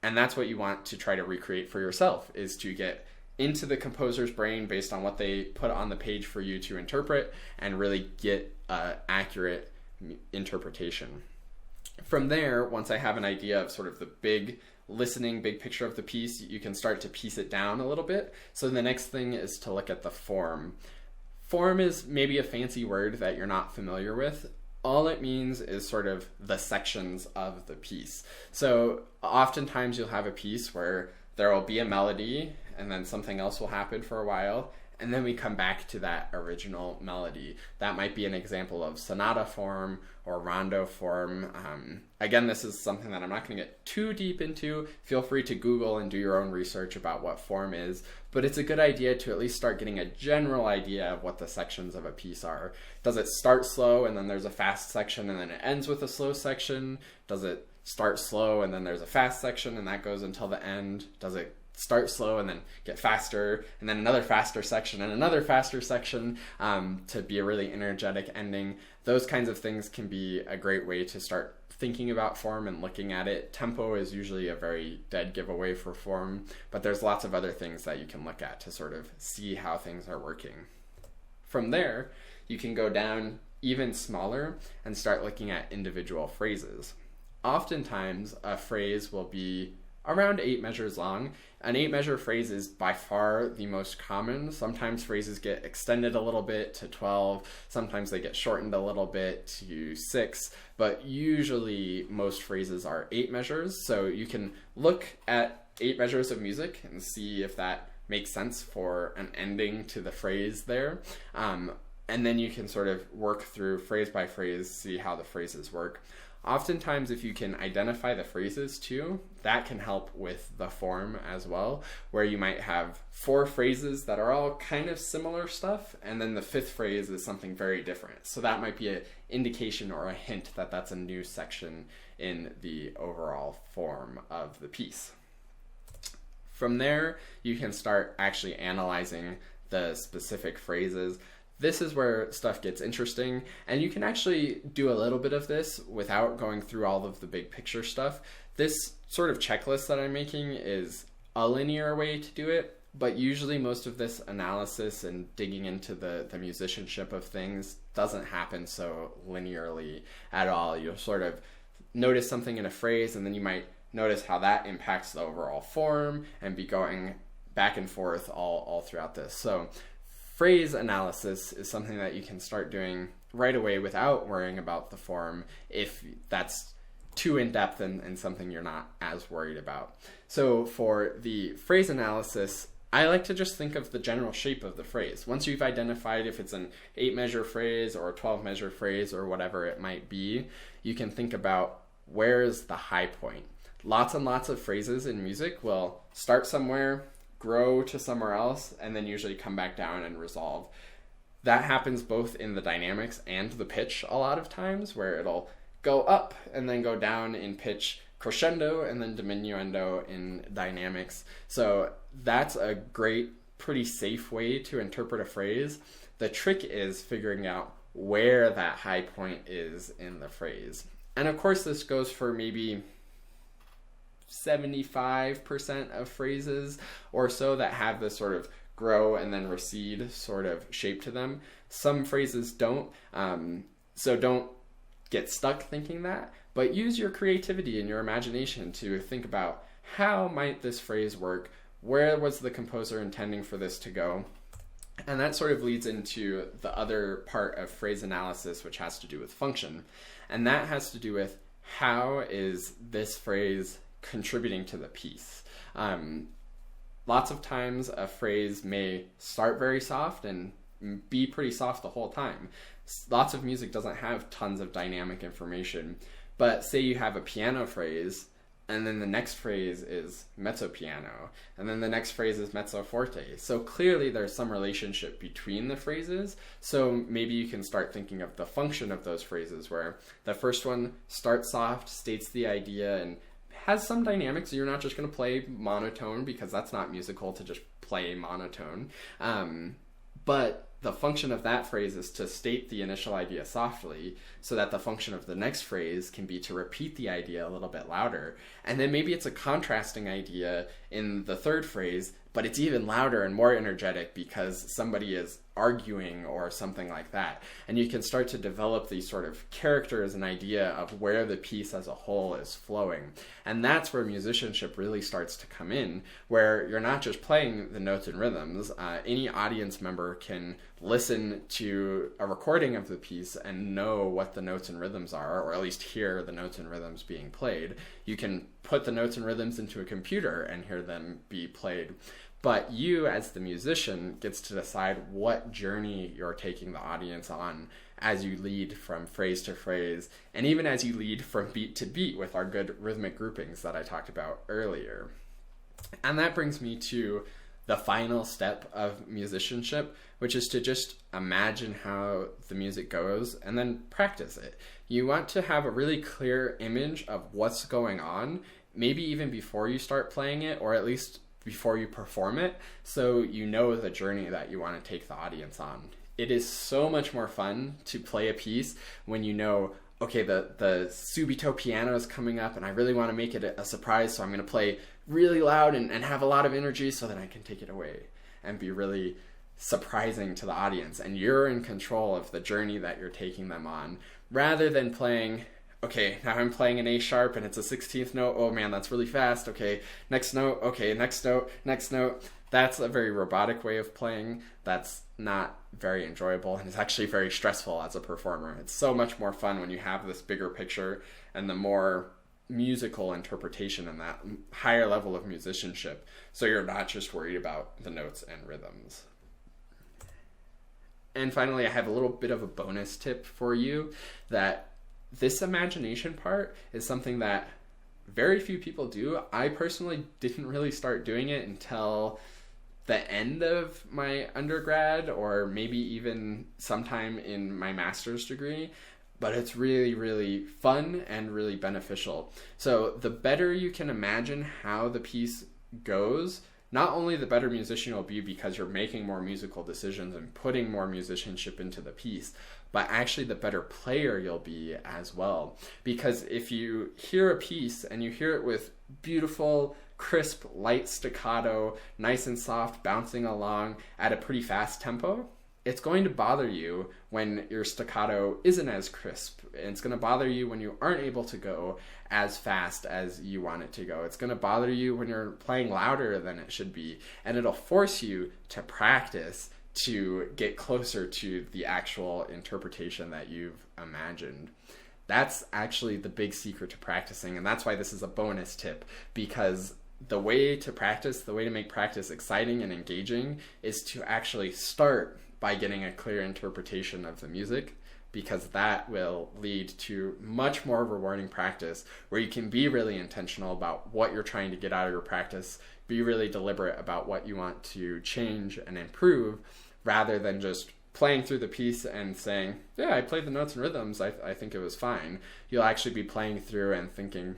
And that's what you want to try to recreate for yourself, is to get into the composer's brain based on what they put on the page for you to interpret and really get accurate interpretation. From there, once I have an idea of sort of the big picture of the piece, you can start to piece it down a little bit. So the next thing is to look at the form. Form is maybe a fancy word that you're not familiar with. All it means is sort of the sections of the piece. So oftentimes you'll have a piece where there will be a melody and then something else will happen for a while, and then we come back to that original melody. That might be an example of sonata form or rondo form. Again, this is something that I'm not going to get too deep into. Feel free to Google and do your own research about what form is, but it's a good idea to at least start getting a general idea of what the sections of a piece are. Does it start slow and then there's a fast section and then it ends with a slow section? Does it start slow and then there's a fast section and that goes until the end? Does it start slow and then get faster and then another faster section and another faster section to be a really energetic ending? Those kinds of things can be a great way to start thinking about form and looking at it. Tempo is usually a very dead giveaway for form, but there's lots of other things that you can look at to sort of see how things are working. From there, you can go down even smaller and start looking at individual phrases. Oftentimes, a phrase will be around 8 measures long. An 8-measure phrase is by far the most common. Sometimes phrases get extended a little bit to 12, sometimes they get shortened a little bit to 6, but usually most phrases are 8 measures. So you can look at 8 measures of music and see if that makes sense for an ending to the phrase there. And then you can sort of work through phrase by phrase, see how the phrases work. Oftentimes, if you can identify the phrases too, that can help with the form as well, where you might have 4 phrases that are all kind of similar stuff, and then the 5th phrase is something very different. So that might be an indication or a hint that that's a new section in the overall form of the piece. From there, you can start actually analyzing the specific phrases. This is where stuff gets interesting, and you can actually do a little bit of this without going through all of the big picture stuff. This sort of checklist that I'm making is a linear way to do it, but usually most of this analysis and digging into the musicianship of things doesn't happen so linearly at all. You'll sort of notice something in a phrase, and then you might notice how that impacts the overall form and be going back and forth all throughout this. So phrase analysis is something that you can start doing right away without worrying about the form if that's too in-depth and something you're not as worried about. So for the phrase analysis, I like to just think of the general shape of the phrase. Once you've identified if it's an 8-measure phrase or a 12-measure phrase or whatever it might be, you can think about where is the high point. Lots and lots of phrases in music will start somewhere, grow to somewhere else, and then usually come back down and resolve. That happens both in the dynamics and the pitch a lot of times, where it'll go up and then go down in pitch, crescendo and then diminuendo in dynamics. So that's a great, pretty safe way to interpret a phrase. The trick is figuring out where that high point is in the phrase. And of course this goes for maybe 75% of phrases or so that have this sort of grow and then recede sort of shape to them. Some phrases don't, so don't get stuck thinking that, but use your creativity and your imagination to think about how might this phrase work, where was the composer intending for this to go. And that sort of leads into the other part of phrase analysis, which has to do with function. And that has to do with how is this phrase contributing to the piece. Lots of times a phrase may start very soft and be pretty soft the whole time. Lots of music doesn't have tons of dynamic information, but say you have a piano phrase and then the next phrase is mezzo piano, and then the next phrase is mezzo forte. So clearly there's some relationship between the phrases, so maybe you can start thinking of the function of those phrases, where the first one starts soft, states the idea, and has some dynamics. You're not just going to play monotone, because that's not musical to just play monotone. But the function of that phrase is to state the initial idea softly, so that the function of the next phrase can be to repeat the idea a little bit louder. And then maybe it's a contrasting idea in the third phrase, but it's even louder and more energetic because somebody is arguing or something like that. And you can start to develop these sort of characters and idea of where the piece as a whole is flowing. And that's where musicianship really starts to come in, where you're not just playing the notes and rhythms. Any audience member can listen to a recording of the piece and know what the notes and rhythms are, or at least hear the notes and rhythms being played. You can put the notes and rhythms into a computer and hear them be played. But you, as the musician, gets to decide what journey you're taking the audience on as you lead from phrase to phrase, and even as you lead from beat to beat with our good rhythmic groupings that I talked about earlier. And that brings me to the final step of musicianship, which is to just imagine how the music goes and then practice it. You want to have a really clear image of what's going on, maybe even before you start playing it, or at least before you perform it, so you know the journey that you want to take the audience on. It is so much more fun to play a piece when you know, okay, the subito piano is coming up and I really want to make it a surprise, so I'm going to play really loud and have a lot of energy so that I can take it away and be really surprising to the audience. And you're in control of the journey that you're taking them on, rather than playing, okay, now I'm playing an A sharp and it's a 16th note. Oh man, that's really fast. Okay, next note. Okay, next note, next note. That's a very robotic way of playing. That's not very enjoyable, and it's actually very stressful as a performer. It's so much more fun when you have this bigger picture and the more musical interpretation and that higher level of musicianship, so you're not just worried about the notes and rhythms. And finally, I have a little bit of a bonus tip for you, that this imagination part is something that very few people do. I personally didn't really start doing it until the end of my undergrad, or maybe even sometime in my master's degree, but it's really, really fun and really beneficial. So the better you can imagine how the piece goes, not only the better musician you'll be because you're making more musical decisions and putting more musicianship into the piece, but actually the better player you'll be as well. Because if you hear a piece and you hear it with beautiful, crisp, light staccato, nice and soft, bouncing along at a pretty fast tempo, it's going to bother you when your staccato isn't as crisp. And it's going to bother you when you aren't able to go as fast as you want it to go. It's going to bother you when you're playing louder than it should be. And it'll force you to practice to get closer to the actual interpretation that you've imagined. That's actually the big secret to practicing. And that's why this is a bonus tip, because the way to practice, the way to make practice exciting and engaging is to actually start by getting a clear interpretation of the music, because that will lead to much more rewarding practice where you can be really intentional about what you're trying to get out of your practice, be really deliberate about what you want to change and improve, rather than just playing through the piece and saying, yeah, I played the notes and rhythms, I think it was fine. You'll actually be playing through and thinking,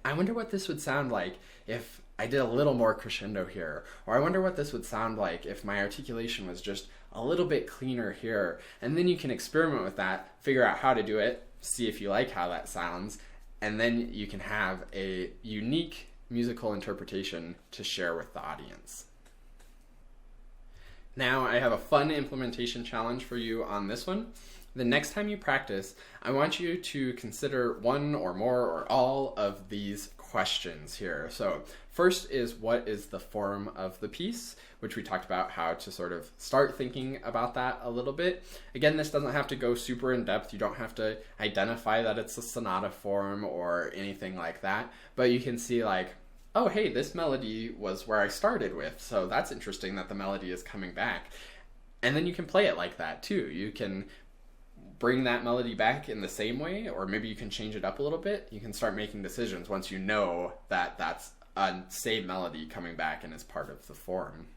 I wonder what this would sound like if I did a little more crescendo here. Or I wonder what this would sound like if my articulation was just a little bit cleaner here. And then you can experiment with that, figure out how to do it, see if you like how that sounds, and then you can have a unique musical interpretation to share with the audience. Now I have a fun implementation challenge for you on this one. The next time you practice, I want you to consider one or more or all of these questions here. So first is, what is the form of the piece, which we talked about how to sort of start thinking about that a little bit. Again, this doesn't have to go super in depth. You don't have to identify that it's a sonata form or anything like that, but you can see like, oh, hey, this melody was where I started with, so that's interesting that the melody is coming back. And then you can play it like that too. You can bring that melody back in the same way, or maybe you can change it up a little bit. You can start making decisions once you know that that's a same melody coming back and is part of the form.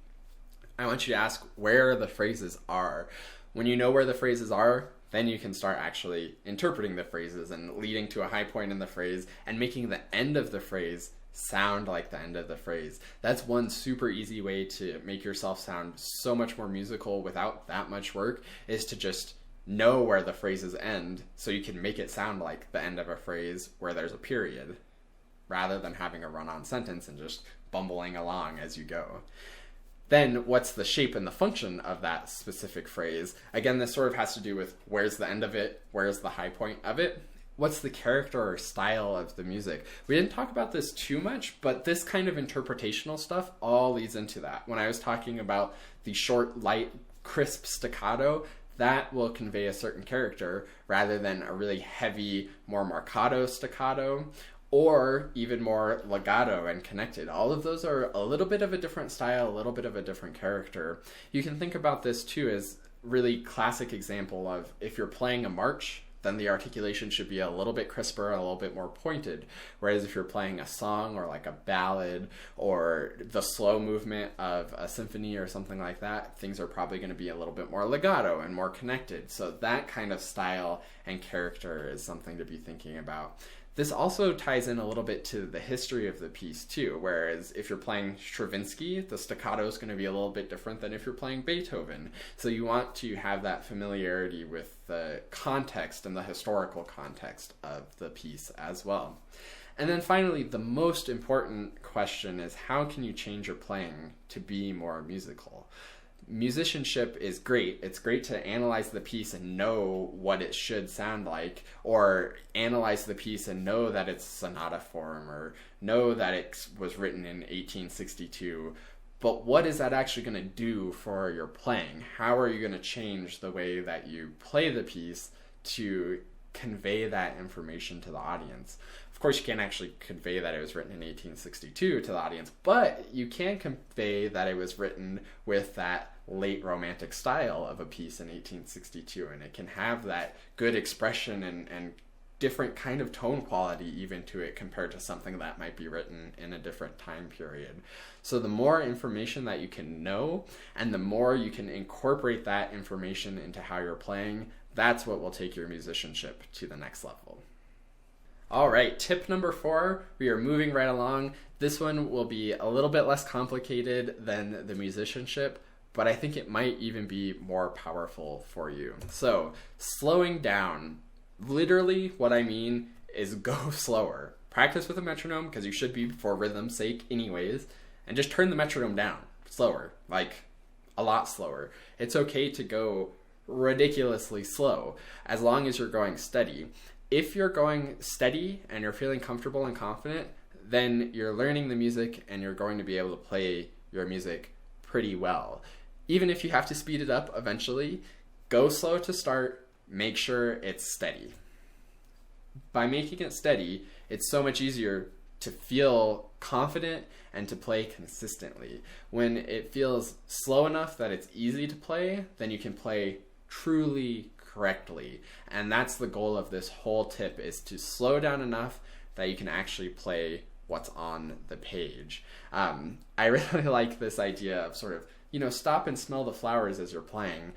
I want you to ask where the phrases are. When you know where the phrases are, then you can start actually interpreting the phrases and leading to a high point in the phrase and making the end of the phrase sound like the end of the phrase. That's one super easy way to make yourself sound so much more musical without that much work, is to just know where the phrases end so you can make it sound like the end of a phrase where there's a period, rather than having a run-on sentence and just bumbling along as you go. Then what's the shape and the function of that specific phrase? Again, this sort of has to do with where's the end of it, where's the high point of it. What's the character or style of the music? We didn't talk about this too much, but this kind of interpretational stuff all leads into that. When I was talking about the short, light, crisp staccato, that will convey a certain character rather than a really heavy, more marcato staccato, or even more legato and connected. All of those are a little bit of a different style, a little bit of a different character. You can think about this too as really classic example of if you're playing a march, then the articulation should be a little bit crisper, a little bit more pointed. Whereas if you're playing a song or like a ballad or the slow movement of a symphony or something like that, things are probably going to be a little bit more legato and more connected. So that kind of style and character is something to be thinking about. This also ties in a little bit to the history of the piece too, whereas if you're playing Stravinsky, the staccato is going to be a little bit different than if you're playing Beethoven. So you want to have that familiarity with the context and the historical context of the piece as well. And then finally, the most important question is, how can you change your playing to be more musical? Musicianship is great. It's great to analyze the piece and know what it should sound like, or analyze the piece and know that it's sonata form, or know that it was written in 1862. But what is that actually going to do for your playing? How are you going to change the way that you play the piece to convey that information to the audience? Of course, you can't actually convey that it was written in 1862 to the audience, but you can convey that it was written with that late romantic style of a piece in 1862, and it can have that good expression and different kind of tone quality even to it compared to something that might be written in a different time period. So the more information that you can know and the more you can incorporate that information into how you're playing, that's what will take your musicianship to the next level. All right, tip number 4, we are moving right along. This one will be a little bit less complicated than the musicianship, but I think it might even be more powerful for you. So, slowing down. Literally, what I mean is go slower. Practice with a metronome, because you should be for rhythm's sake anyways, and just turn the metronome down, slower, like a lot slower. It's okay to go ridiculously slow as long as you're going steady. If you're going steady and you're feeling comfortable and confident, then you're learning the music and you're going to be able to play your music pretty well. Even if you have to speed it up eventually, go slow to start, make sure it's steady. By making it steady, it's so much easier to feel confident and to play consistently. When it feels slow enough that it's easy to play, then you can play truly correctly. And that's the goal of this whole tip, is to slow down enough that you can actually play what's on the page. I really like this idea of sort of, stop and smell the flowers as you're playing,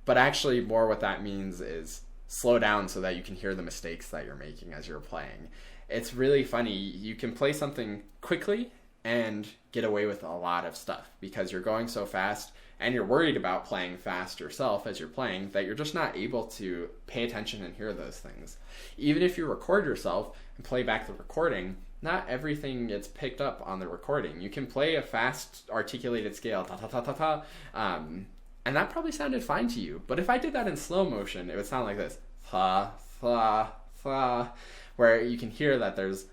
but actually more what that means is slow down so that you can hear the mistakes that you're making as you're playing. It's really funny. You can play something quickly and get away with a lot of stuff because you're going so fast and you're worried about playing fast yourself as you're playing that you're just not able to pay attention and hear those things. Even if you record yourself and play back the recording, not everything gets picked up on the recording. You can play a fast articulated scale, ta ta ta ta ta, and that probably sounded fine to you. But if I did that in slow motion, it would sound like this, fa fa fa, where you can hear that there's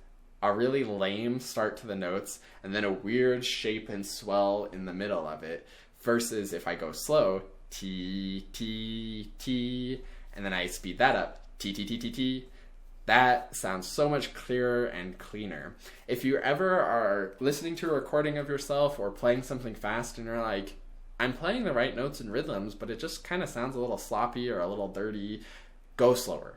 a really lame start to the notes and then a weird shape and swell in the middle of it, versus if I go slow, T, T, T, and then I speed that up, T, T, T, T, T. That sounds so much clearer and cleaner. If you ever are listening to a recording of yourself or playing something fast and you're like, I'm playing the right notes and rhythms, but it just kind of sounds a little sloppy or a little dirty, go slower.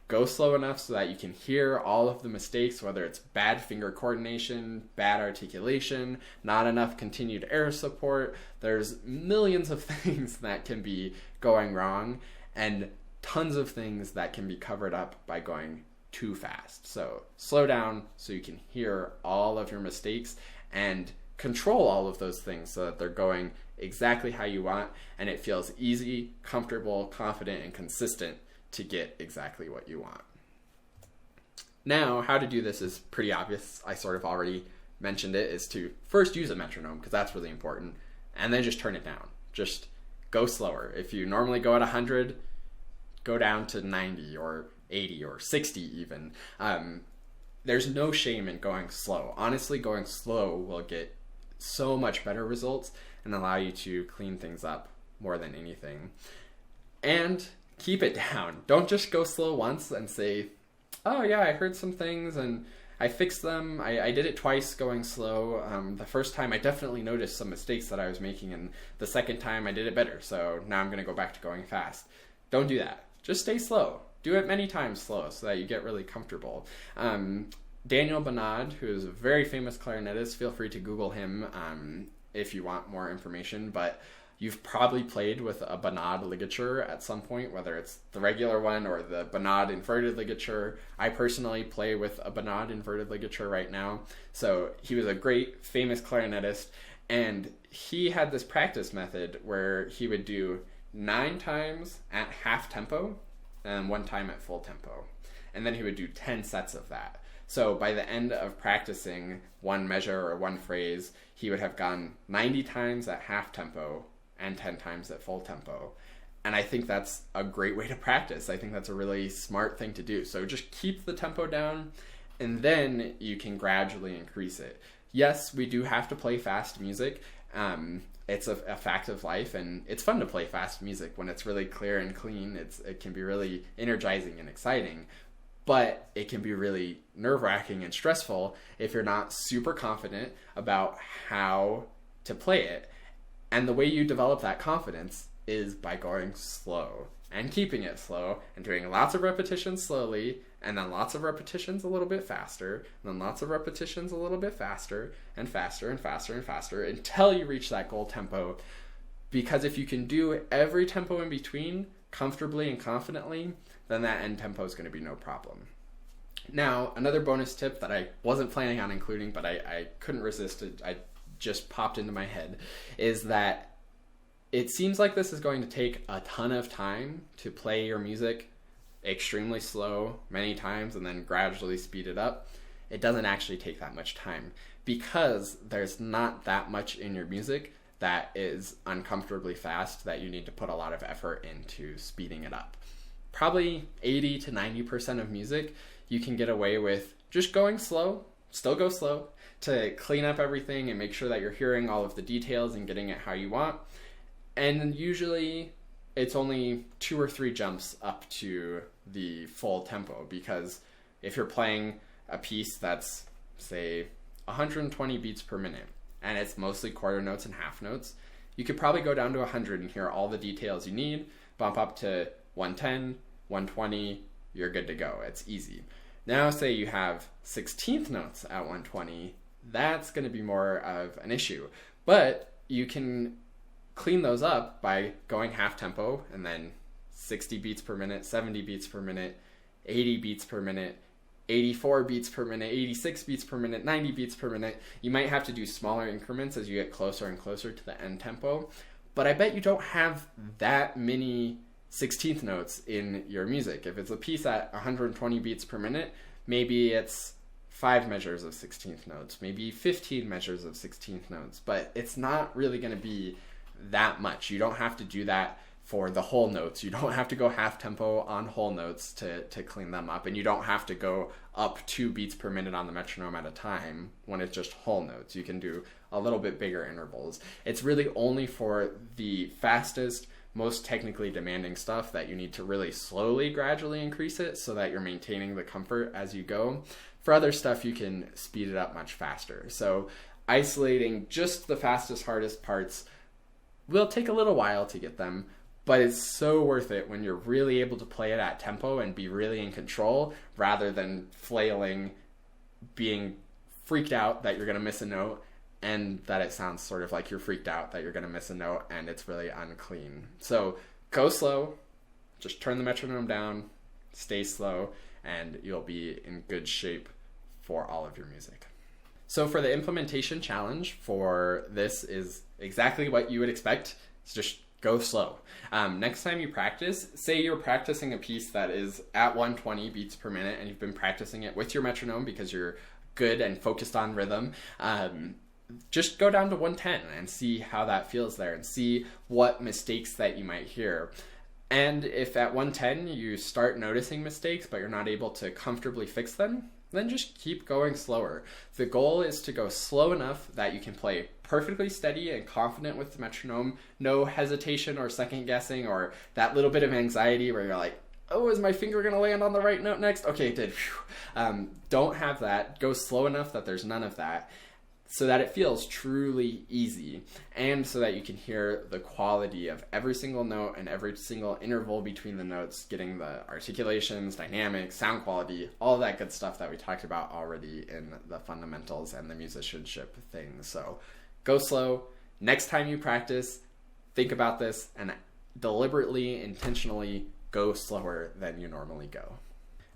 Go slow enough so that you can hear all of the mistakes, whether it's bad finger coordination, bad articulation, not enough continued air support. There's millions of things that can be going wrong and tons of things that can be covered up by going too fast. So slow down so you can hear all of your mistakes and control all of those things so that they're going exactly how you want and it feels easy, comfortable, confident, and consistent to get exactly what you want. Now, how to do this is pretty obvious. I sort of already mentioned it, is to first use a metronome because that's really important, and then just turn it down. Just go slower. If you normally go at 100, go down to 90 or 80 or 60 even. There's no shame in going slow. Honestly, going slow will get so much better results and allow you to clean things up more than anything. And keep it down. Don't just go slow once and say, oh yeah, I heard some things and I fixed them. I did it twice going slow. The first time I definitely noticed some mistakes that I was making, and the second time I did it better. So now I'm going to go back to going fast. Don't do that. Just stay slow. Do it many times slow so that you get really comfortable. Daniel Bernard, who is a very famous clarinetist, feel free to Google him if you want more information, but you've probably played with a Bernard ligature at some point, whether it's the regular one or the Bernard inverted ligature. I personally play with a Bernard inverted ligature right now. So he was a great, famous clarinetist, and he had this practice method where he would do 9 times at half tempo and 1 time at full tempo. And then he would do 10 sets of that. So by the end of practicing one measure or one phrase, he would have gone 90 times at half tempo and 10 times at full tempo. And I think that's a great way to practice. I think that's a really smart thing to do. So just keep the tempo down, and then you can gradually increase it. Yes, we do have to play fast music. It's a fact of life, and it's fun to play fast music when it's really clear and clean. It can be really energizing and exciting, but it can be really nerve-wracking and stressful if you're not super confident about how to play it. And the way you develop that confidence is by going slow and keeping it slow and doing lots of repetitions slowly, and then lots of repetitions a little bit faster, and then lots of repetitions a little bit faster and faster and faster and faster until you reach that goal tempo. Because if you can do every tempo in between comfortably and confidently, then that end tempo is going to be no problem. Now, another bonus tip that I wasn't planning on including, but I couldn't resist it, I just popped into my head, is that it seems like this is going to take a ton of time to play your music extremely slow many times and then gradually speed it up. It doesn't actually take that much time because there's not that much in your music that is uncomfortably fast that you need to put a lot of effort into speeding it up. Probably 80 to 90% of music you can get away with just going slow, still go slow, to clean up everything and make sure that you're hearing all of the details and getting it how you want. And usually it's only 2 or 3 jumps up to the full tempo, because if you're playing a piece that's, say, 120 beats per minute, and it's mostly quarter notes and half notes, you could probably go down to 100 and hear all the details you need, bump up to 110, 120, you're good to go. It's easy. Now, say you have 16th notes at 120, that's going to be more of an issue. But you can clean those up by going half tempo and then 60 beats per minute, 70 beats per minute, 80 beats per minute, 84 beats per minute, 86 beats per minute, 90 beats per minute. You might have to do smaller increments as you get closer and closer to the end tempo. But I bet you don't have that many 16th notes in your music. If it's a piece at 120 beats per minute, maybe it's 5 measures of 16th notes, maybe 15 measures of 16th notes, but it's not really going to be that much. You don't have to do that for the whole notes. You don't have to go half tempo on whole notes to clean them up, and you don't have to go up 2 beats per minute on the metronome at a time when it's just whole notes. You can do a little bit bigger intervals. It's really only for the fastest, most technically demanding stuff that you need to really slowly, gradually increase it so that you're maintaining the comfort as you go. For other stuff, you can speed it up much faster. So isolating just the fastest, hardest parts will take a little while to get them, but it's so worth it when you're really able to play it at tempo and be really in control, rather than flailing, being freaked out that you're going to miss a note, and that it sounds sort of like you're freaked out that you're going to miss a note and it's really unclean. So go slow, just turn the metronome down, stay slow, and you'll be in good shape for all of your music. So for the implementation challenge for this is exactly what you would expect. It's just go slow. Next time you practice, say you're practicing a piece that is at 120 beats per minute and you've been practicing it with your metronome because you're good and focused on rhythm. Just go down to 110 and see how that feels there and see what mistakes that you might hear. And if at 110 you start noticing mistakes but you're not able to comfortably fix them, then just keep going slower. The goal is to go slow enough that you can play perfectly steady and confident with the metronome, no hesitation or second guessing or that little bit of anxiety where you're like, oh, is my finger going to land on the right note next? Okay, it did. Don't have that. Go slow enough that there's none of that, so that it feels truly easy, and so that you can hear the quality of every single note and every single interval between the notes, getting the articulations, dynamics, sound quality, all that good stuff that we talked about already in the fundamentals and the musicianship thing. So go slow. Next time you practice, think about this and deliberately, intentionally go slower than you normally go.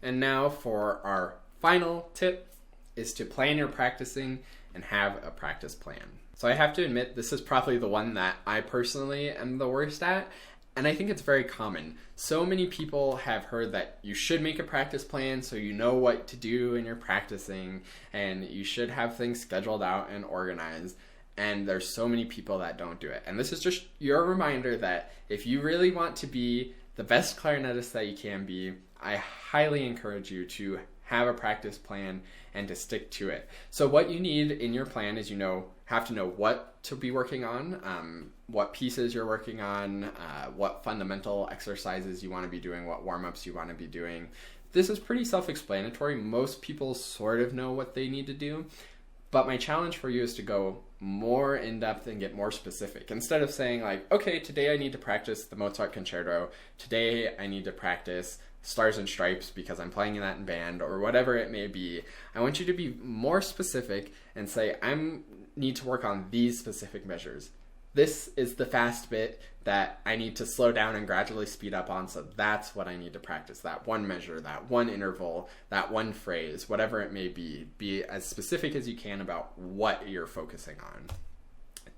And now for our final tip is to plan your practicing and have a practice plan. So I have to admit, this is probably the one that I personally am the worst at, and I think it's very common. So many people have heard that you should make a practice plan so you know what to do in your practicing, and you should have things scheduled out and organized, and there's so many people that don't do it. And this is just your reminder that if you really want to be the best clarinetist that you can be, I highly encourage you to have a practice plan and to stick to it. So what you need in your plan is have to know what to be working on, what pieces you're working on, what fundamental exercises you want to be doing, what warm-ups you want to be doing. This is pretty self-explanatory. Most people sort of know what they need to do, but my challenge for you is to go more in-depth and get more specific. Instead of saying like, okay, today I need to practice the Mozart Concerto, today I need to practice Stars and Stripes because I'm playing that in band, or whatever it may be, I want you to be more specific and say, I need to work on these specific measures. This is the fast bit that I need to slow down and gradually speed up on, so that's what I need to practice. That one measure, that one interval, that one phrase, whatever it may be. Be as specific as you can about what you're focusing on.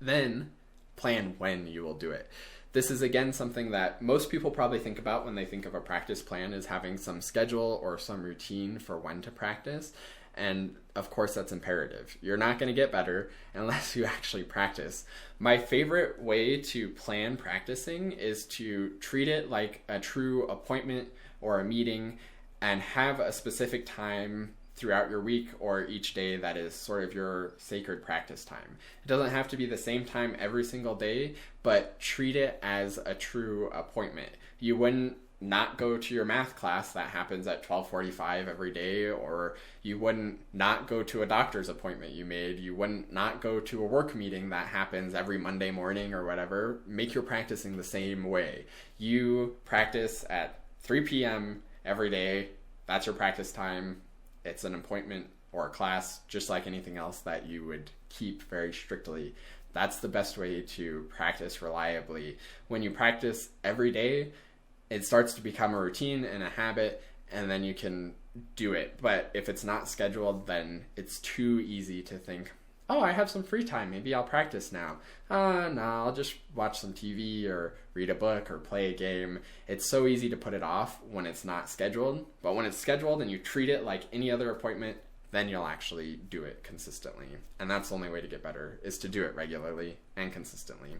Then plan when you will do it. This is, again, something that most people probably think about when they think of a practice plan, is having some schedule or some routine for when to practice. And of course, that's imperative. You're not going to get better unless you actually practice. My favorite way to plan practicing is to treat it like a true appointment or a meeting and have a specific time throughout your week or each day that is sort of your sacred practice time. It doesn't have to be the same time every single day, but treat it as a true appointment. You wouldn't not go to your math class that happens at 12:45 every day, or you wouldn't not go to a doctor's appointment you made. You wouldn't not go to a work meeting that happens every Monday morning or whatever. Make your practicing the same way. You practice at 3 p.m. every day. That's your practice time. It's an appointment or a class, just like anything else that you would keep very strictly. That's the best way to practice reliably. When you practice every day, it starts to become a routine and a habit, and then you can do it. But if it's not scheduled, then it's too easy to think, oh, I have some free time. Maybe I'll practice now. No, I'll just watch some TV or read a book or play a game. It's so easy to put it off when it's not scheduled. But when it's scheduled and you treat it like any other appointment, then you'll actually do it consistently. And that's the only way to get better, is to do it regularly and consistently.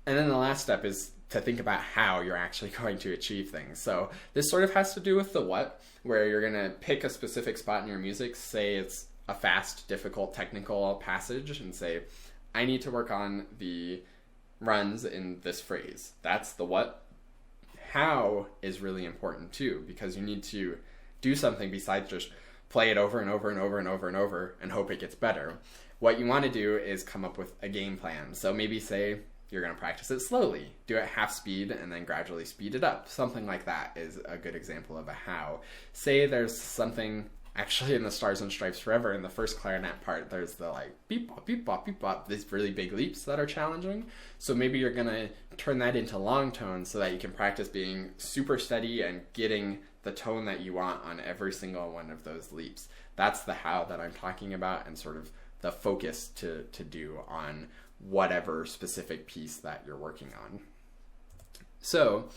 And then the last step is to think about how you're actually going to achieve things. So this sort of has to do with the what, where you're going to pick a specific spot in your music, say it's a fast, difficult, technical passage, and say, I need to work on the runs in this phrase. That's the what. How is really important too, because you need to do something besides just play it over and over and over and over and over and hope it gets better. What you want to do is come up with a game plan. So maybe say you're going to practice it slowly, do it half speed, and then gradually speed it up. Something like that is a good example of a how. Say there's something. Actually, in the Stars and Stripes Forever, in the first clarinet part, there's the like beep bop, beep bop, beep bop, these really big leaps that are challenging. So maybe you're gonna turn that into long tones so that you can practice being super steady and getting the tone that you want on every single one of those leaps. That's the how that I'm talking about, and sort of the focus to do on whatever specific piece that you're working on. So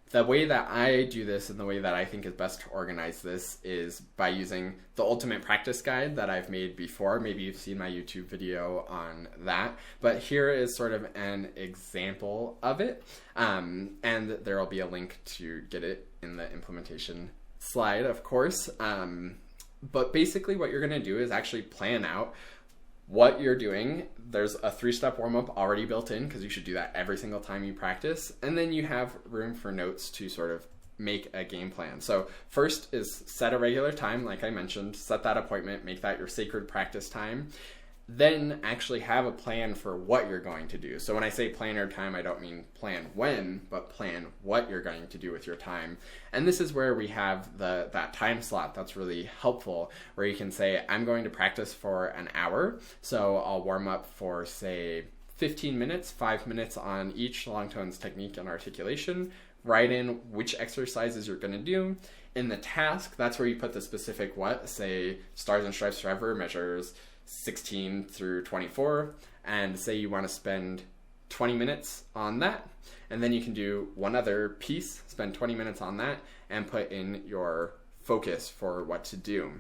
the way that I do this and the way that I think is best to organize this is by using the ultimate practice guide that I've made before. Maybe you've seen my YouTube video on that, but here is sort of an example of it. And there will be a link to get it in the implementation slide, of course. But basically what you're gonna do is actually plan out what you're doing. There's a 3-step warm-up already built in, because you should do that every single time you practice. And then you have room for notes to sort of make a game plan. So first is set a regular time, like I mentioned, set that appointment, make that your sacred practice time. Then actually have a plan for what you're going to do. So when I say plan your time, I don't mean plan when, but plan what you're going to do with your time. And this is where we have that time slot that's really helpful, where you can say, I'm going to practice for an hour. So I'll warm up for, say, 15 minutes, 5 minutes on each long tones technique and articulation. Write in which exercises you're going to do. In the task, that's where you put the specific what. Say Stars and Stripes Forever measures 16 through 24, and say you want to spend 20 minutes on that, and then you can do one other piece, spend 20 minutes on that, and put in your focus for what to do.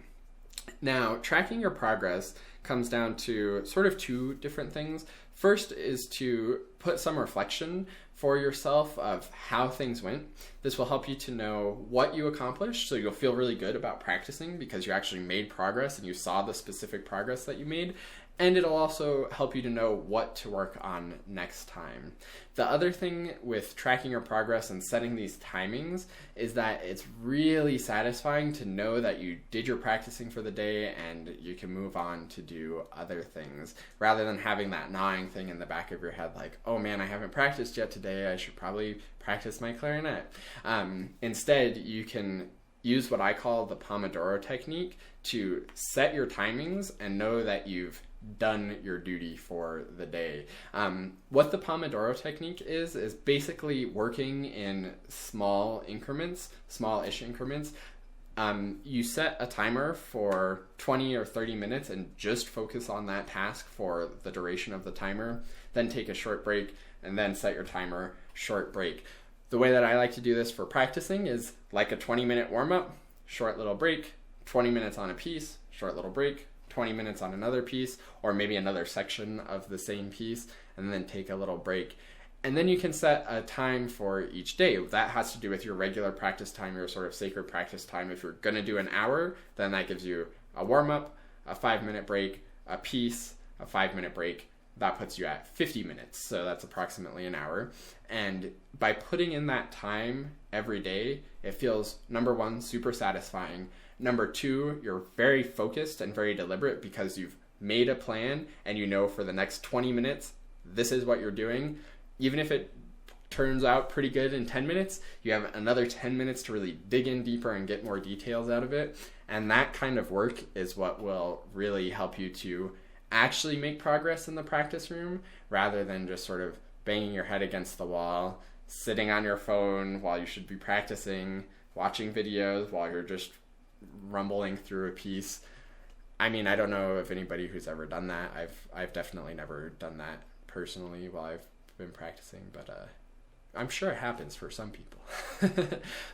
Now, tracking your progress comes down to sort of two different things. First is to put some reflection for yourself of how things went. This will help you to know what you accomplished, so you'll feel really good about practicing because you actually made progress and you saw the specific progress that you made. And it'll also help you to know what to work on next time. The other thing with tracking your progress and setting these timings is that it's really satisfying to know that you did your practicing for the day and you can move on to do other things, rather than having that gnawing thing in the back of your head like, oh man, I haven't practiced yet today, I should probably practice my clarinet. Instead, you can use what I call the Pomodoro technique to set your timings and know that you've done your duty for the day. What the Pomodoro technique is basically working in small increments, small-ish increments. You set a timer for 20 or 30 minutes and just focus on that task for the duration of the timer, then take a short break, and then set your timer, short break. The way that I like to do this for practicing is like a 20-minute warm-up, short little break, 20 minutes on a piece, short little break, 20 minutes on another piece, or maybe another section of the same piece, and then take a little break. And then you can set a time for each day. That has to do with your regular practice time, your sort of sacred practice time. If you're going to do an hour, then that gives you a warm-up, a 5-minute break, a piece, a 5-minute break. That puts you at 50 minutes, so that's approximately an hour. And by putting in that time every day, it feels, number one, super satisfying. Number two, you're very focused and very deliberate because you've made a plan and you know for the next 20 minutes, this is what you're doing. Even if it turns out pretty good in 10 minutes, you have another 10 minutes to really dig in deeper and get more details out of it. And that kind of work is what will really help you to actually make progress in the practice room rather than just sort of banging your head against the wall, sitting on your phone while you should be practicing, watching videos while you're just rumbling through a piece. I mean, I don't know if anybody who's ever done that. I've definitely never done that personally while I've been practicing, but I'm sure it happens for some people.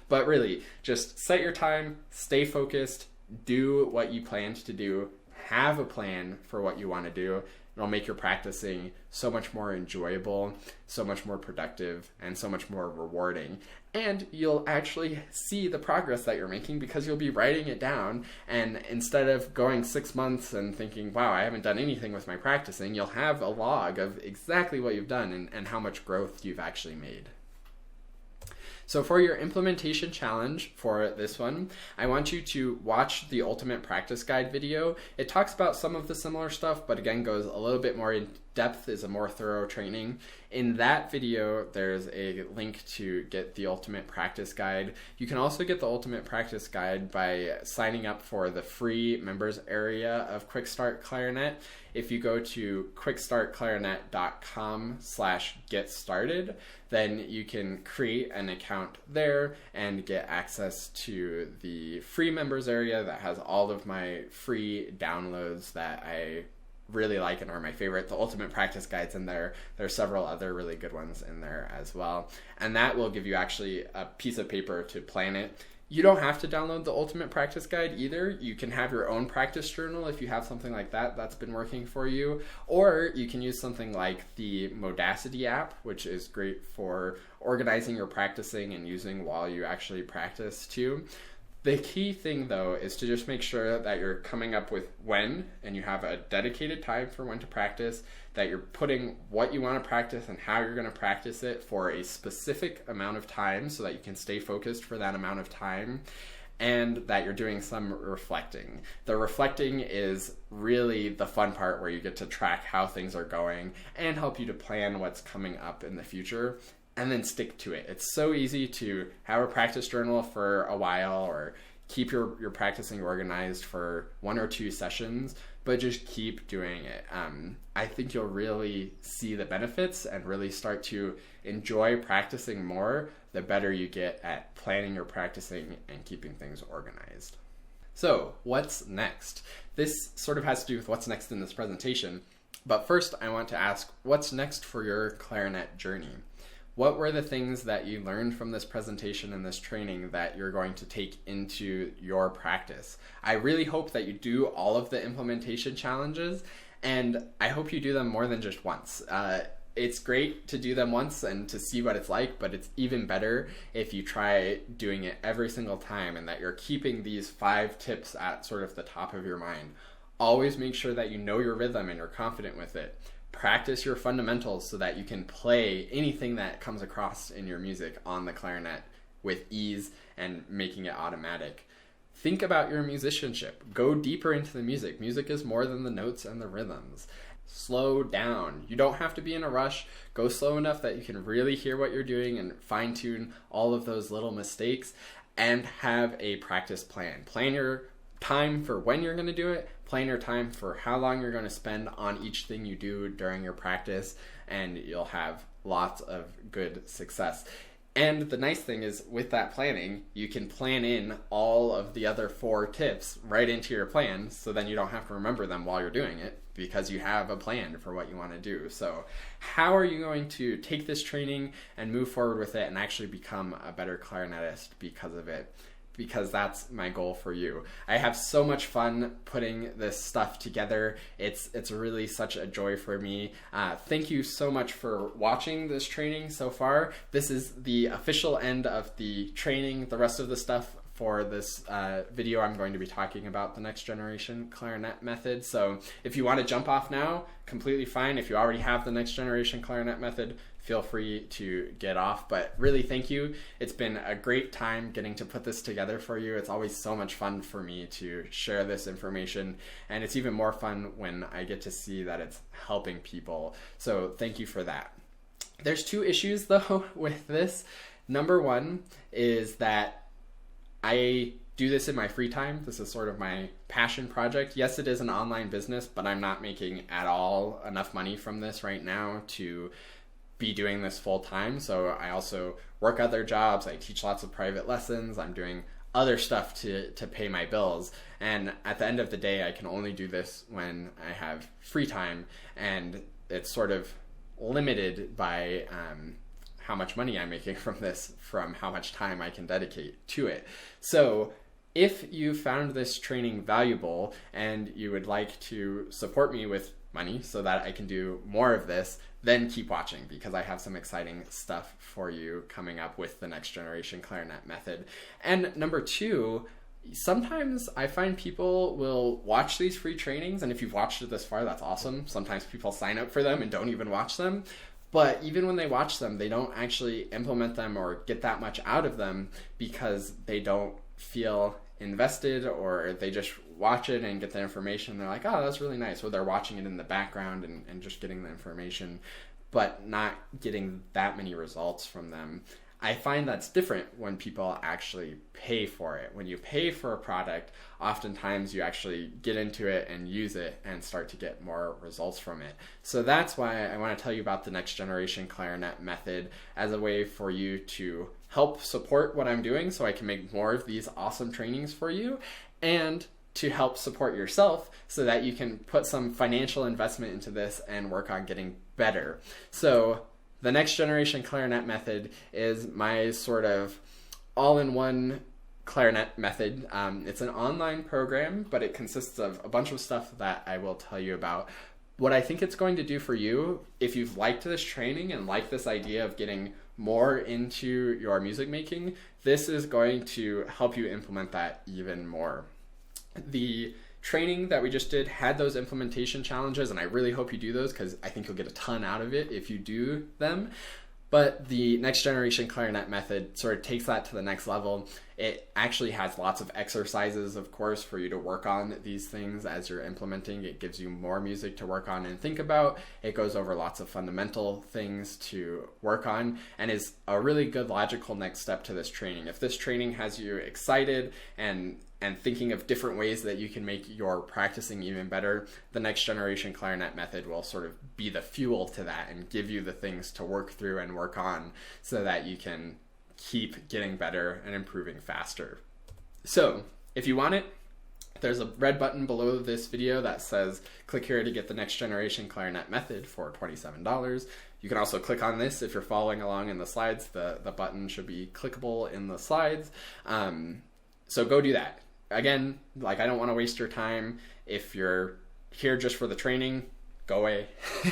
But really, just set your time, stay focused, do what you planned to do, have a plan for what you want to do. It'll make your practicing so much more enjoyable, so much more productive, and so much more rewarding. And you'll actually see the progress that you're making because you'll be writing it down. And instead of going 6 months and thinking, wow, I haven't done anything with my practicing, you'll have a log of exactly what you've done and how much growth you've actually made. So for your implementation challenge for this one, I want you to watch the Ultimate Practice Guide video. It talks about some of the similar stuff, but again goes a little bit more in depth, is a more thorough training. In that video, there's a link to get the Ultimate Practice Guide. You can also get the Ultimate Practice Guide by signing up for the free members area of QuickStart Clarinet. If you go to quickstartclarinet.com/get-started, then you can create an account there and get access to the free members area that has all of my free downloads that I really like and are my favorite. The Ultimate Practice Guide's in there. There's several other really good ones in there as well. And that will give you actually a piece of paper to plan it. You don't have to download the Ultimate Practice Guide either. You can have your own practice journal if you have something like that that's been working for you. Or you can use something like the Modacity app, which is great for organizing your practicing and using while you actually practice too. The key thing though is to just make sure that you're coming up with when, and you have a dedicated time for when to practice, that you're putting what you want to practice and how you're going to practice it for a specific amount of time so that you can stay focused for that amount of time, and that you're doing some reflecting. The reflecting is really the fun part where you get to track how things are going and help you to plan what's coming up in the future. And then stick to it. It's so easy to have a practice journal for a while or keep your practicing organized for 1 or 2 sessions, but just keep doing it. I think you'll really see the benefits and really start to enjoy practicing more the better you get at planning your practicing and keeping things organized. So what's next? This sort of has to do with what's next in this presentation, but first I want to ask, what's next for your clarinet journey? What were the things that you learned from this presentation and this training that you're going to take into your practice? I really hope that you do all of the implementation challenges, and I hope you do them more than just once. It's great to do them once and to see what it's like, but it's even better if you try doing it every single time and that you're keeping these 5 tips at sort of the top of your mind. Always make sure that you know your rhythm and you're confident with it. Practice your fundamentals so that you can play anything that comes across in your music on the clarinet with ease and making it automatic. Think about your musicianship. Go deeper into the music. Music is more than the notes and the rhythms. Slow down. You don't have to be in a rush. Go slow enough that you can really hear what you're doing and fine-tune all of those little mistakes, and have a practice plan. Plan your time for when you're going to do it. Plan your time for how long you're going to spend on each thing you do during your practice, and you'll have lots of good success. And the nice thing is with that planning, you can plan in all of the other 4 tips right into your plan, so then you don't have to remember them while you're doing it because you have a plan for what you want to do. So how are you going to take this training and move forward with it and actually become a better clarinetist because of it? because that's my goal for you. I have so much fun putting this stuff together. It's really such a joy for me. Thank you so much for watching this training so far. This is the official end of the training. The rest of the stuff for this video, I'm going to be talking about the next generation clarinet method. So if you want to jump off now, completely fine. If you already have the next generation clarinet method, feel free to get off. But really, thank you. It's been a great time getting to put this together for you. It's always so much fun for me to share this information, and it's even more fun when I get to see that it's helping people. So thank you for that. There's two issues though with this. Number one is that I do this in my free time. This is sort of my passion project. Yes, it is an online business, but I'm not making at all enough money from this right now to be doing this full time. So I also work other jobs. I teach lots of private lessons. I'm doing other stuff to pay my bills. And at the end of the day, I can only do this when I have free time. And it's sort of limited by how much money I'm making from this, from how much time I can dedicate to it. So if you found this training valuable and you would like to support me with money so that I can do more of this, then keep watching, because I have some exciting stuff for you coming up with the next generation clarinet method. And number two, sometimes I find people will watch these free trainings, and if you've watched it this far, that's awesome. Sometimes people sign up for them and don't even watch them. But even when they watch them, they don't actually implement them or get that much out of them because they don't feel invested, or they just watch it and get the information. And they're like, oh, that's really nice. Or they're watching it in the background and just getting the information, but not getting that many results from them. I find that's different when people actually pay for it. When you pay for a product, oftentimes you actually get into it and use it and start to get more results from it. So that's why I want to tell you about the next generation clarinet method as a way for you to help support what I'm doing so I can make more of these awesome trainings for you, and to help support yourself so that you can put some financial investment into this and work on getting better. So the next generation clarinet method is my sort of all-in-one clarinet method. It's an online program, but it consists of a bunch of stuff that I will tell you about. What I think it's going to do for you, if you've liked this training and like this idea of getting more into your music making, this is going to help you implement that even more. The training that we just did had those implementation challenges, and I really hope you do those because I think you'll get a ton out of it if you do them. But the next generation clarinet method sort of takes that to the next level. It actually has lots of exercises, of course, for you to work on these things as you're implementing. It gives you more music to work on and think about. It goes over lots of fundamental things to work on, and is a really good logical next step to this training. If this training has you excited and thinking of different ways that you can make your practicing even better, the next generation clarinet method will sort of be the fuel to that and give you the things to work through and work on so that you can keep getting better and improving faster. So if you want it, there's a red button below this video that says click here to get the next generation clarinet method for $27. You can also click on this if you're following along in the slides. The button should be clickable in the slides. So go do that. Again, like, I don't want to waste your time. If you're here just for the training, go away.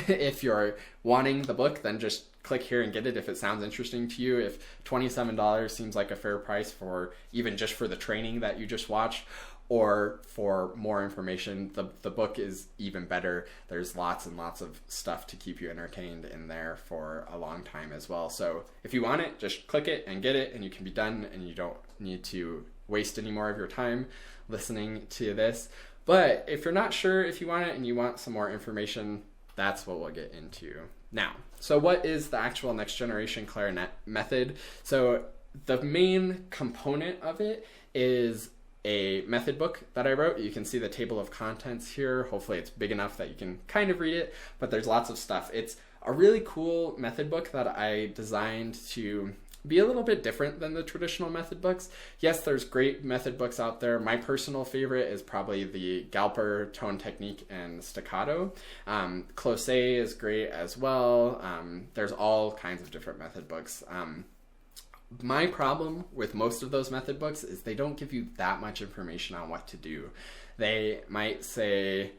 If you're wanting the book, then just click here and get it if it sounds interesting to you. If $27 seems like a fair price for even just for the training that you just watched, or for more information, the book is even better. There's lots and lots of stuff to keep you entertained in there for a long time as well. So if you want it, just click it and get it, and you can be done, and you don't need to waste any more of your time listening to this. But if you're not sure if you want it and you want some more information, that's what we'll get into now. So what is the actual next generation clarinet method? So the main component of it is a method book that I wrote. You can see the table of contents here. Hopefully it's big enough that you can kind of read it, but there's lots of stuff. It's a really cool method book that I designed to be a little bit different than the traditional method books. Yes, there's great method books out there. My personal favorite is probably the Galper Tone Technique and Staccato. Closet is great as well. There's all kinds of different method books. My problem with most of those method books is they don't give you that much information on what to do. They might say,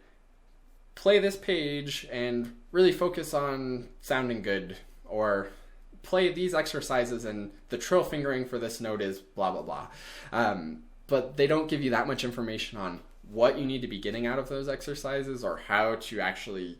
play this page and really focus on sounding good, or play these exercises and the trill fingering for this note is blah, blah, blah. But they don't give you that much information on what you need to be getting out of those exercises or how to actually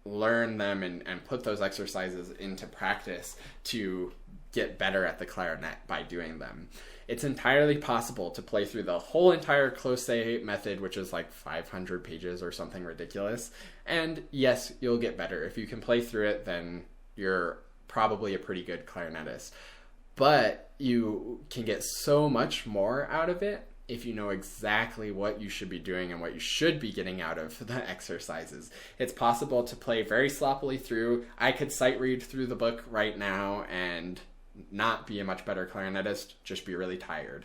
learn them and put those exercises into practice to get better at the clarinet by doing them. It's entirely possible to play through the whole entire close method, which is like 500 pages or something ridiculous. And yes, you'll get better. If you can play through it, then you're probably a pretty good clarinetist. But you can get so much more out of it if you know exactly what you should be doing and what you should be getting out of the exercises. It's possible to play very sloppily through. I could sight read through the book right now and not be a much better clarinetist, just be really tired.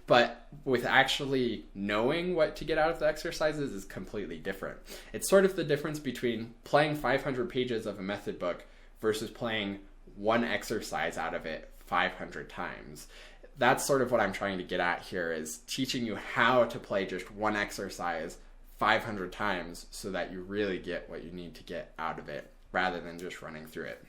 But with actually knowing what to get out of the exercises is completely different. It's sort of the difference between playing 500 pages of a method book versus playing one exercise out of it 500 times. That's sort of what I'm trying to get at here, is teaching you how to play just one exercise 500 times so that you really get what you need to get out of it rather than just running through it.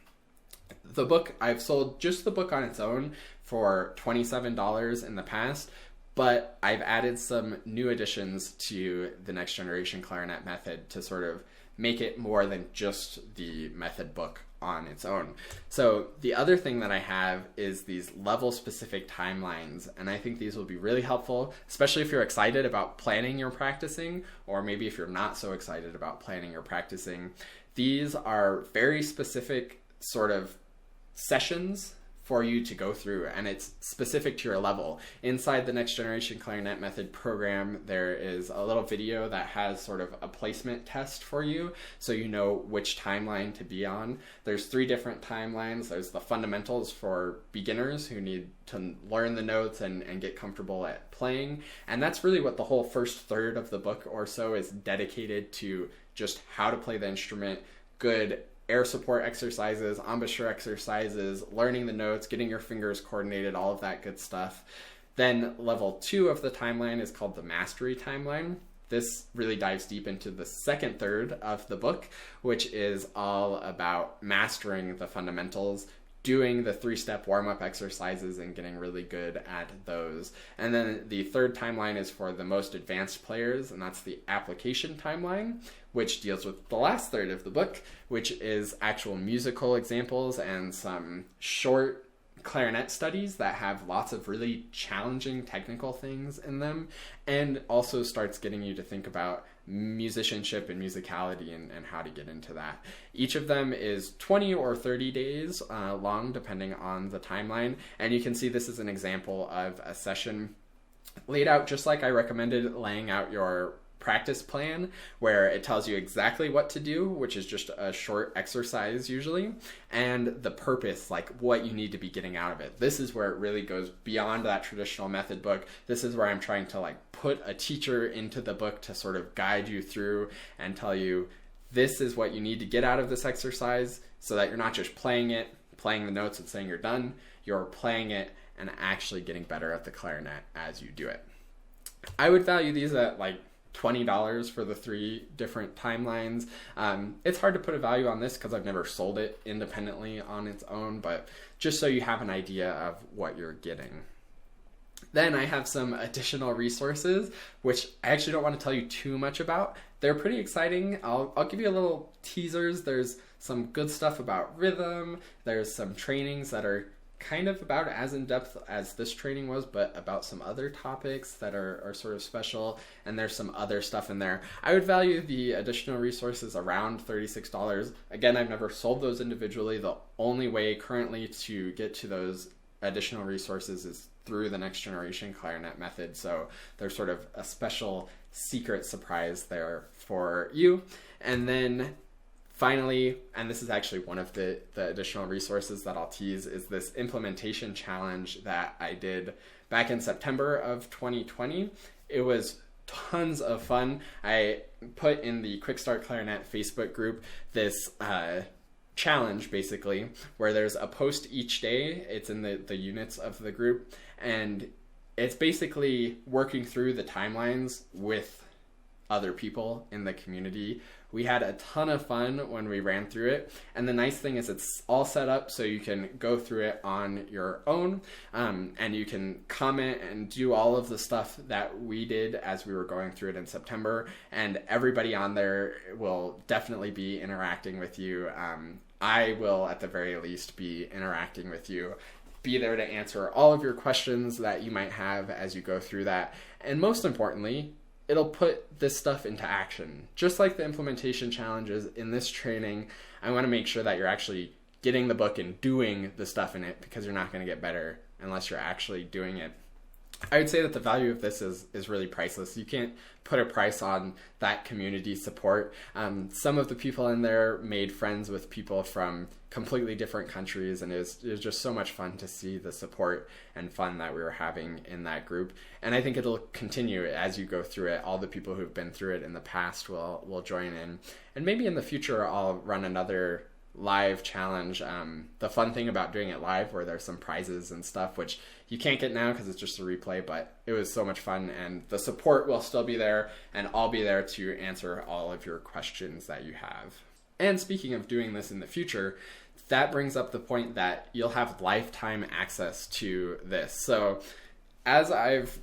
The book, I've sold just the book on its own for $27 in the past, but I've added some new additions to the Next Generation Clarinet method to sort of make it more than just the method book on its own. So the other thing that I have is these level-specific timelines, and I think these will be really helpful, especially if you're excited about planning your practicing, or maybe if you're not so excited about planning your practicing. These are very specific sort of sessions for you to go through, and it's specific to your level. Inside the Next Generation Clarinet Method program, there is a little video that has sort of a placement test for you, so you know which timeline to be on. There's 3 different timelines. There's the fundamentals for beginners who need to learn the notes and get comfortable at playing, and that's really what the whole first third of the book or so is dedicated to, just how to play the instrument, good air support exercises, embouchure exercises, learning the notes, getting your fingers coordinated, all of that good stuff. Then level 2 of the timeline is called the mastery timeline. This really dives deep into the second third of the book, which is all about mastering the fundamentals, doing the 3-step warm-up exercises and getting really good at those. And then the third timeline is for the most advanced players, and that's the application timeline, which deals with the last third of the book, which is actual musical examples and some short clarinet studies that have lots of really challenging technical things in them, and also starts getting you to think about musicianship and musicality and how to get into that. Each of them is 20 or 30 days long, depending on the timeline, and you can see this is an example of a session laid out just like I recommended laying out your practice plan, where it tells you exactly what to do, which is just a short exercise usually, and the purpose, like what you need to be getting out of it. This is where it really goes beyond that traditional method book. This is where I'm trying to like put a teacher into the book to sort of guide you through and tell you this is what you need to get out of this exercise, so that you're not just playing it, playing the notes and saying you're done. You're playing it and actually getting better at the clarinet as you do it. I would value these at like $20 for the 3 different timelines. It's hard to put a value on this because I've never sold it independently on its own, but just so you have an idea of what you're getting. Then I have some additional resources, which I actually don't want to tell you too much about. They're pretty exciting. I'll give you a little teasers. There's some good stuff about rhythm. There's some trainings that are kind of about as in-depth as this training was, but about some other topics that are sort of special, and there's some other stuff in there. I would value the additional resources around $36. Again, I've never sold those individually. The only way currently to get to those additional resources is through the Next Generation Clarinet method, so there's sort of a special secret surprise there for you. And then finally, and this is actually one of the additional resources that I'll tease, is this implementation challenge that I did back in September of 2020. It was tons of fun. I put in the QuickStart Clarinet Facebook group this challenge basically where there's a post each day. It's in the units of the group, and it's basically working through the timelines with other people in the community. We had a ton of fun when we ran through it, and the nice thing is it's all set up so you can go through it on your own, and you can comment and do all of the stuff that we did as we were going through it in September, and everybody on there will definitely be interacting with you. I will at the very least be interacting with you, be there to answer all of your questions that you might have as you go through that, and most importantly, it'll put this stuff into action. Just like the implementation challenges in this training, I want to make sure that you're actually getting the book and doing the stuff in it, because you're not going to get better unless you're actually doing it. I would say that the value of this is really priceless. You can't put a price on that community support. Some of the people in there made friends with people from completely different countries, and it was just so much fun to see the support and fun that we were having in that group. And I think it'll continue as you go through it. All the people who've been through it in the past will join in. And maybe in the future I'll run another live challenge. The fun thing about doing it live, where there's some prizes and stuff, which you can't get now because it's just a replay, but it was so much fun, and the support will still be there, and I'll be there to answer all of your questions that you have. And speaking of doing this in the future, that brings up the point that you'll have lifetime access to this. So as I've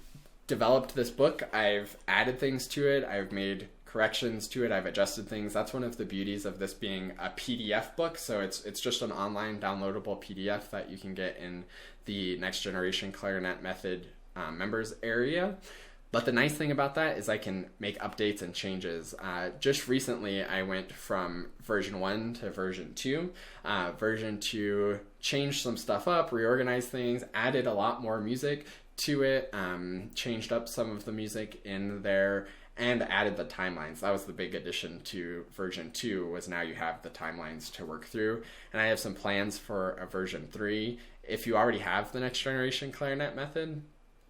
developed this book, I've added things to it, I've made corrections to it, I've adjusted things. That's one of the beauties of this being a PDF book. So it's just an online downloadable PDF that you can get in the Next Generation Clarinet Method members area. But the nice thing about that is I can make updates and changes. Just recently, I went from version 1 to version 2. Version 2 changed some stuff up, reorganized things, added a lot more music to it, changed up some of the music in there, and added the timelines. That was the big addition to version 2, was now you have the timelines to work through. And I have some plans for a version 3. If you already have the Next Generation Clarinet Method,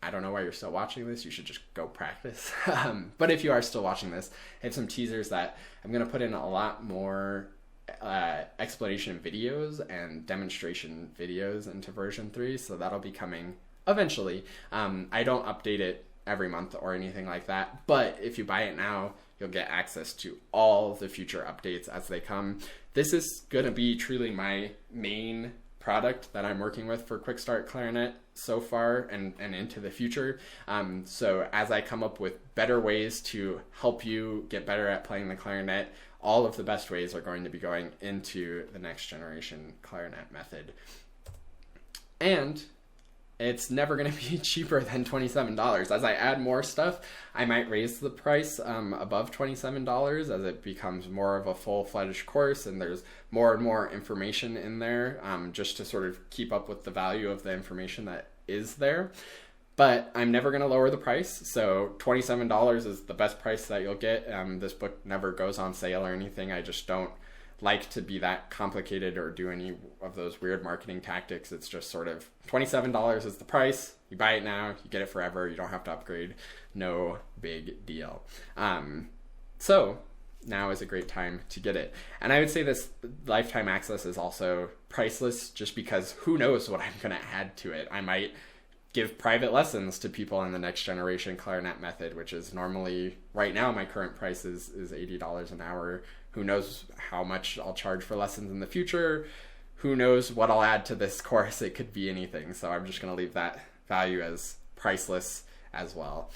I don't know why you're still watching this. You should just go practice. But if you are still watching this, I have some teasers that I'm going to put in a lot more explanation videos and demonstration videos into version 3. So that'll be coming eventually. I don't update it every month or anything like that. But if you buy it now, you'll get access to all the future updates as they come. This is going to be truly my main product that I'm working with for QuickStart Clarinet so far and into the future. So as I come up with better ways to help you get better at playing the clarinet, all of the best ways are going to be going into the Next Generation Clarinet Method. And it's never going to be cheaper than $27. As I add more stuff, I might raise the price above $27 as it becomes more of a full-fledged course and there's more and more information in there, just to sort of keep up with the value of the information that is there. But I'm never going to lower the price, so $27 is the best price that you'll get. This book never goes on sale or anything. I just don't like to be that complicated or do any of those weird marketing tactics. It's just sort of $27 is the price. You buy it now, you get it forever. You don't have to upgrade. No big deal. So now is a great time to get it. And I would say this lifetime access is also priceless, just because who knows what I'm going to add to it. I might give private lessons to people in the Next Generation Clarinet Method, which is normally, right now, my current price is $80 an hour. Who knows how much I'll charge for lessons in the future? Who knows what I'll add to this course? It could be anything. So I'm just going to leave that value as priceless as well.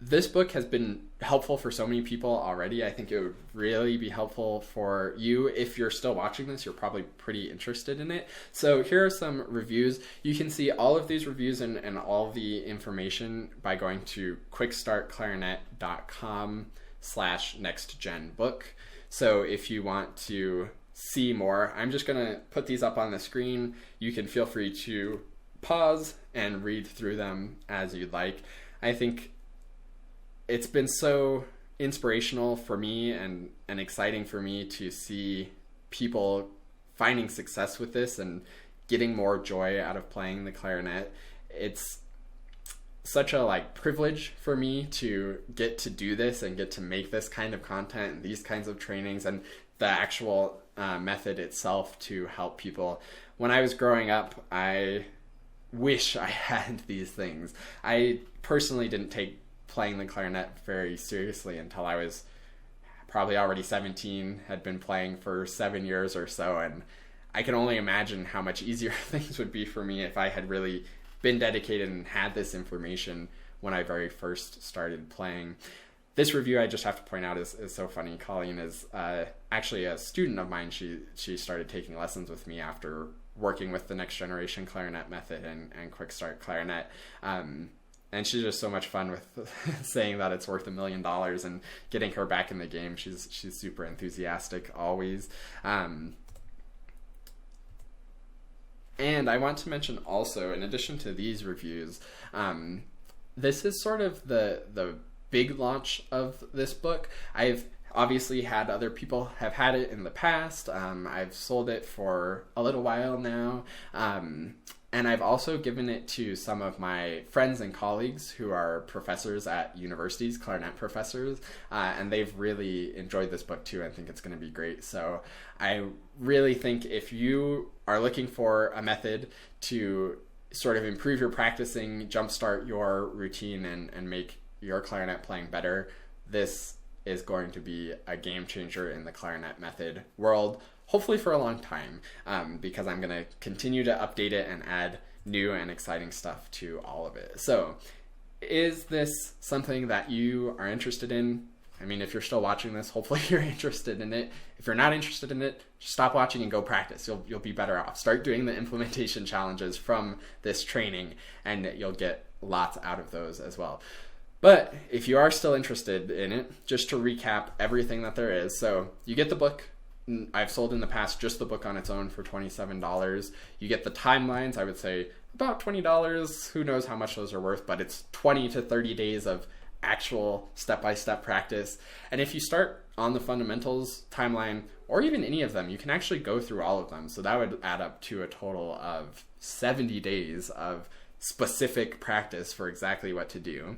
This book has been helpful for so many people already. I think it would really be helpful for you. If you're still watching this, you're probably pretty interested in it. So here are some reviews. You can see all of these reviews and all the information by going to quickstartclarinet.com/nextgenbook. So if you want to see more, I'm just going to put these up on the screen. You can feel free to pause and read through them as you'd like. I think it's been so inspirational for me and exciting for me to see people finding success with this and getting more joy out of playing the clarinet. It's such a like privilege for me to get to do this and get to make this kind of content and these kinds of trainings and the actual method itself to help people. When I was growing up, I wish I had these things. I personally didn't take playing the clarinet very seriously until I was probably already 17, had been playing for 7 years or so, and I can only imagine how much easier things would be for me if I had really been dedicated and had this information when I very first started playing. This review, I just have to point out, is so funny. Colleen is actually a student of mine. She started taking lessons with me after working with the next generation clarinet method and QuickStart clarinet. And she's just so much fun with saying that it's worth $1 million and getting her back in the game. She's super enthusiastic always. And I want to mention also, in addition to these reviews, this is sort of the big launch of this book. I've obviously had other people have had it in the past. I've sold it for a little while now. And I've also given it to some of my friends and colleagues who are professors at universities, clarinet professors, and they've really enjoyed this book too and think it's going to be great. So I really think if you are looking for a method to sort of improve your practicing, jumpstart your routine, and make your clarinet playing better, this is going to be a game changer in the clarinet method world, hopefully for a long time, because I'm going to continue to update it and add new and exciting stuff to all of it. So is this something that you are interested in? I mean, if you're still watching this, hopefully you're interested in it. If you're not interested in it, just stop watching and go practice. You'll be better off. Start doing the implementation challenges from this training, and you'll get lots out of those as well. But if you are still interested in it, just to recap everything that there is. So you get the book. I've sold in the past just the book on its own for $27. You get the timelines, I would say about $20. Who knows how much those are worth, but it's 20 to 30 days of actual step-by-step practice. And if you start on the fundamentals timeline, or even any of them, you can actually go through all of them. So that would add up to a total of 70 days of specific practice for exactly what to do.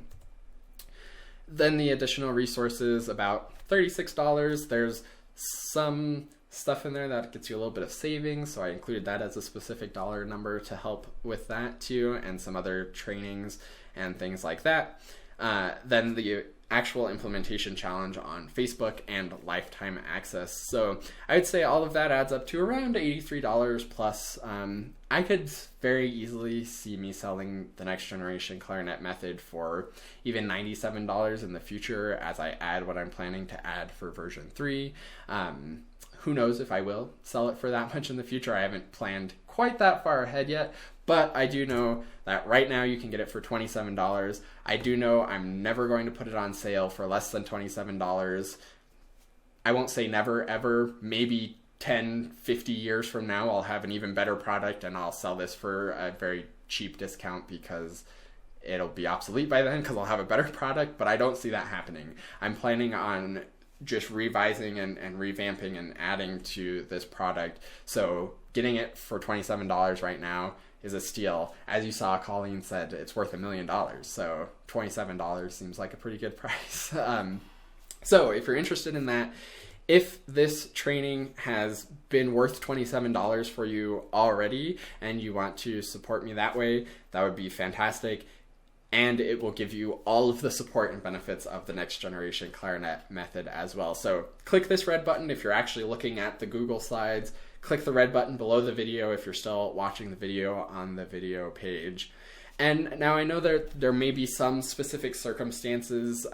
Then the additional resources, about $36. There's some stuff in there that gets you a little bit of savings, so I included that as a specific dollar number to help with that too, and some other trainings and things like that. Then the actual implementation challenge on Facebook and lifetime access. So I would say all of that adds up to around $83 plus. I could very easily see me selling the next generation clarinet method for even $97 in the future as I add what I'm planning to add for version 3. Who knows if I will sell it for that much in the future. I haven't planned quite that far ahead yet, but I do know that right now you can get it for $27. I do know I'm never going to put it on sale for less than $27. I won't say never, ever. Maybe 10, 50 years from now, I'll have an even better product and I'll sell this for a very cheap discount because it'll be obsolete by then because I'll have a better product, but I don't see that happening. I'm planning on just revising and revamping and adding to this product. So getting it for $27 right now is a steal. As you saw, Colleen said it's worth $1 million. So $27 seems like a pretty good price. So if you're interested in that, if this training has been worth $27 for you already and you want to support me that way, that would be fantastic. And it will give you all of the support and benefits of the next generation clarinet method as well. So click this red button if you're actually looking at the Google slides. Click the red button below the video if you're still watching the video on the video page. And now I know there may be some specific circumstances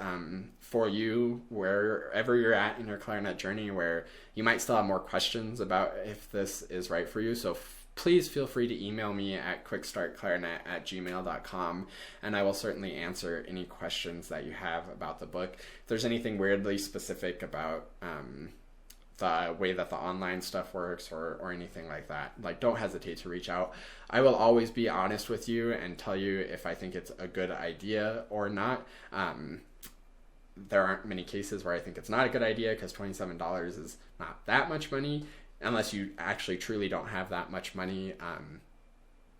for you wherever you're at in your clarinet journey where you might still have more questions about if this is right for you. So please feel free to email me at quickstartclarinet@gmail.com, and I will certainly answer any questions that you have about the book. If there's anything weirdly specific about the way that the online stuff works or anything like that, like, don't hesitate to reach out. I will always be honest with you and tell you if I think it's a good idea or not. There aren't many cases where I think it's not a good idea because $27 is not that much money unless you actually truly don't have that much money.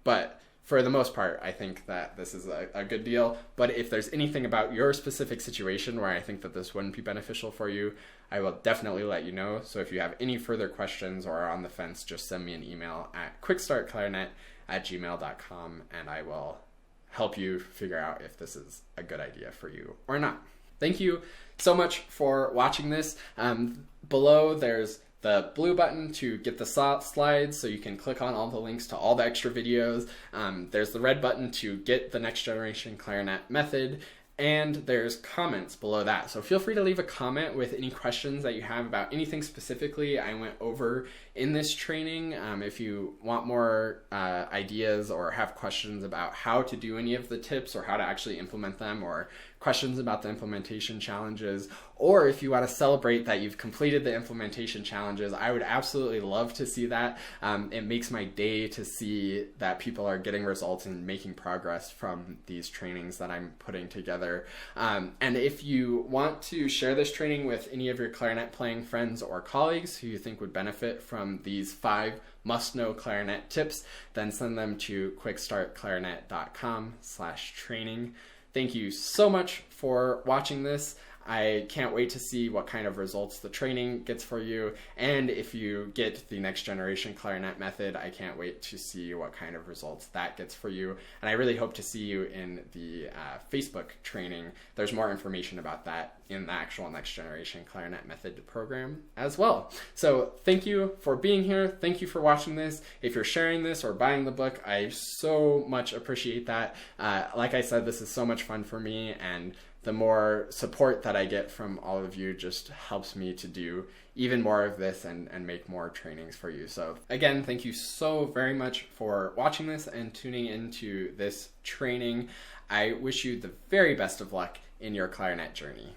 But for the most part, I think that this is a good deal. But if there's anything about your specific situation where I think that this wouldn't be beneficial for you, I will definitely let you know. So if you have any further questions or are on the fence, just send me an email at quickstartclarinet@gmail.com and I will help you figure out if this is a good idea for you or not. Thank you so much for watching this. Below there's the blue button to get the slides, so you can click on all the links to all the extra videos. There's the red button to get the next generation clarinet method, and there's comments below that. So feel free to leave a comment with any questions that you have about anything specifically I went over in this training. If you want more ideas or have questions about how to do any of the tips or how to actually implement them, or questions about the implementation challenges, or if you want to celebrate that you've completed the implementation challenges, I would absolutely love to see that. It makes my day to see that people are getting results and making progress from these trainings that I'm putting together. And if you want to share this training with any of your clarinet playing friends or colleagues who you think would benefit from these 5 must-know clarinet tips, then send them to quickstartclarinet.com/training. Thank you so much for watching this. I can't wait to see what kind of results the training gets for you. And if you get the next generation clarinet method, I can't wait to see what kind of results that gets for you. And I really hope to see you in the Facebook training. There's more information about that in the actual next generation clarinet method program as well. So thank you for being here. Thank you for watching this. If you're sharing this or buying the book, I so much appreciate that. Like I said, this is so much fun for me, and the more support that I get from all of you just helps me to do even more of this and make more trainings for you. So again, thank you so very much for watching this and tuning into this training. I wish you the very best of luck in your clarinet journey.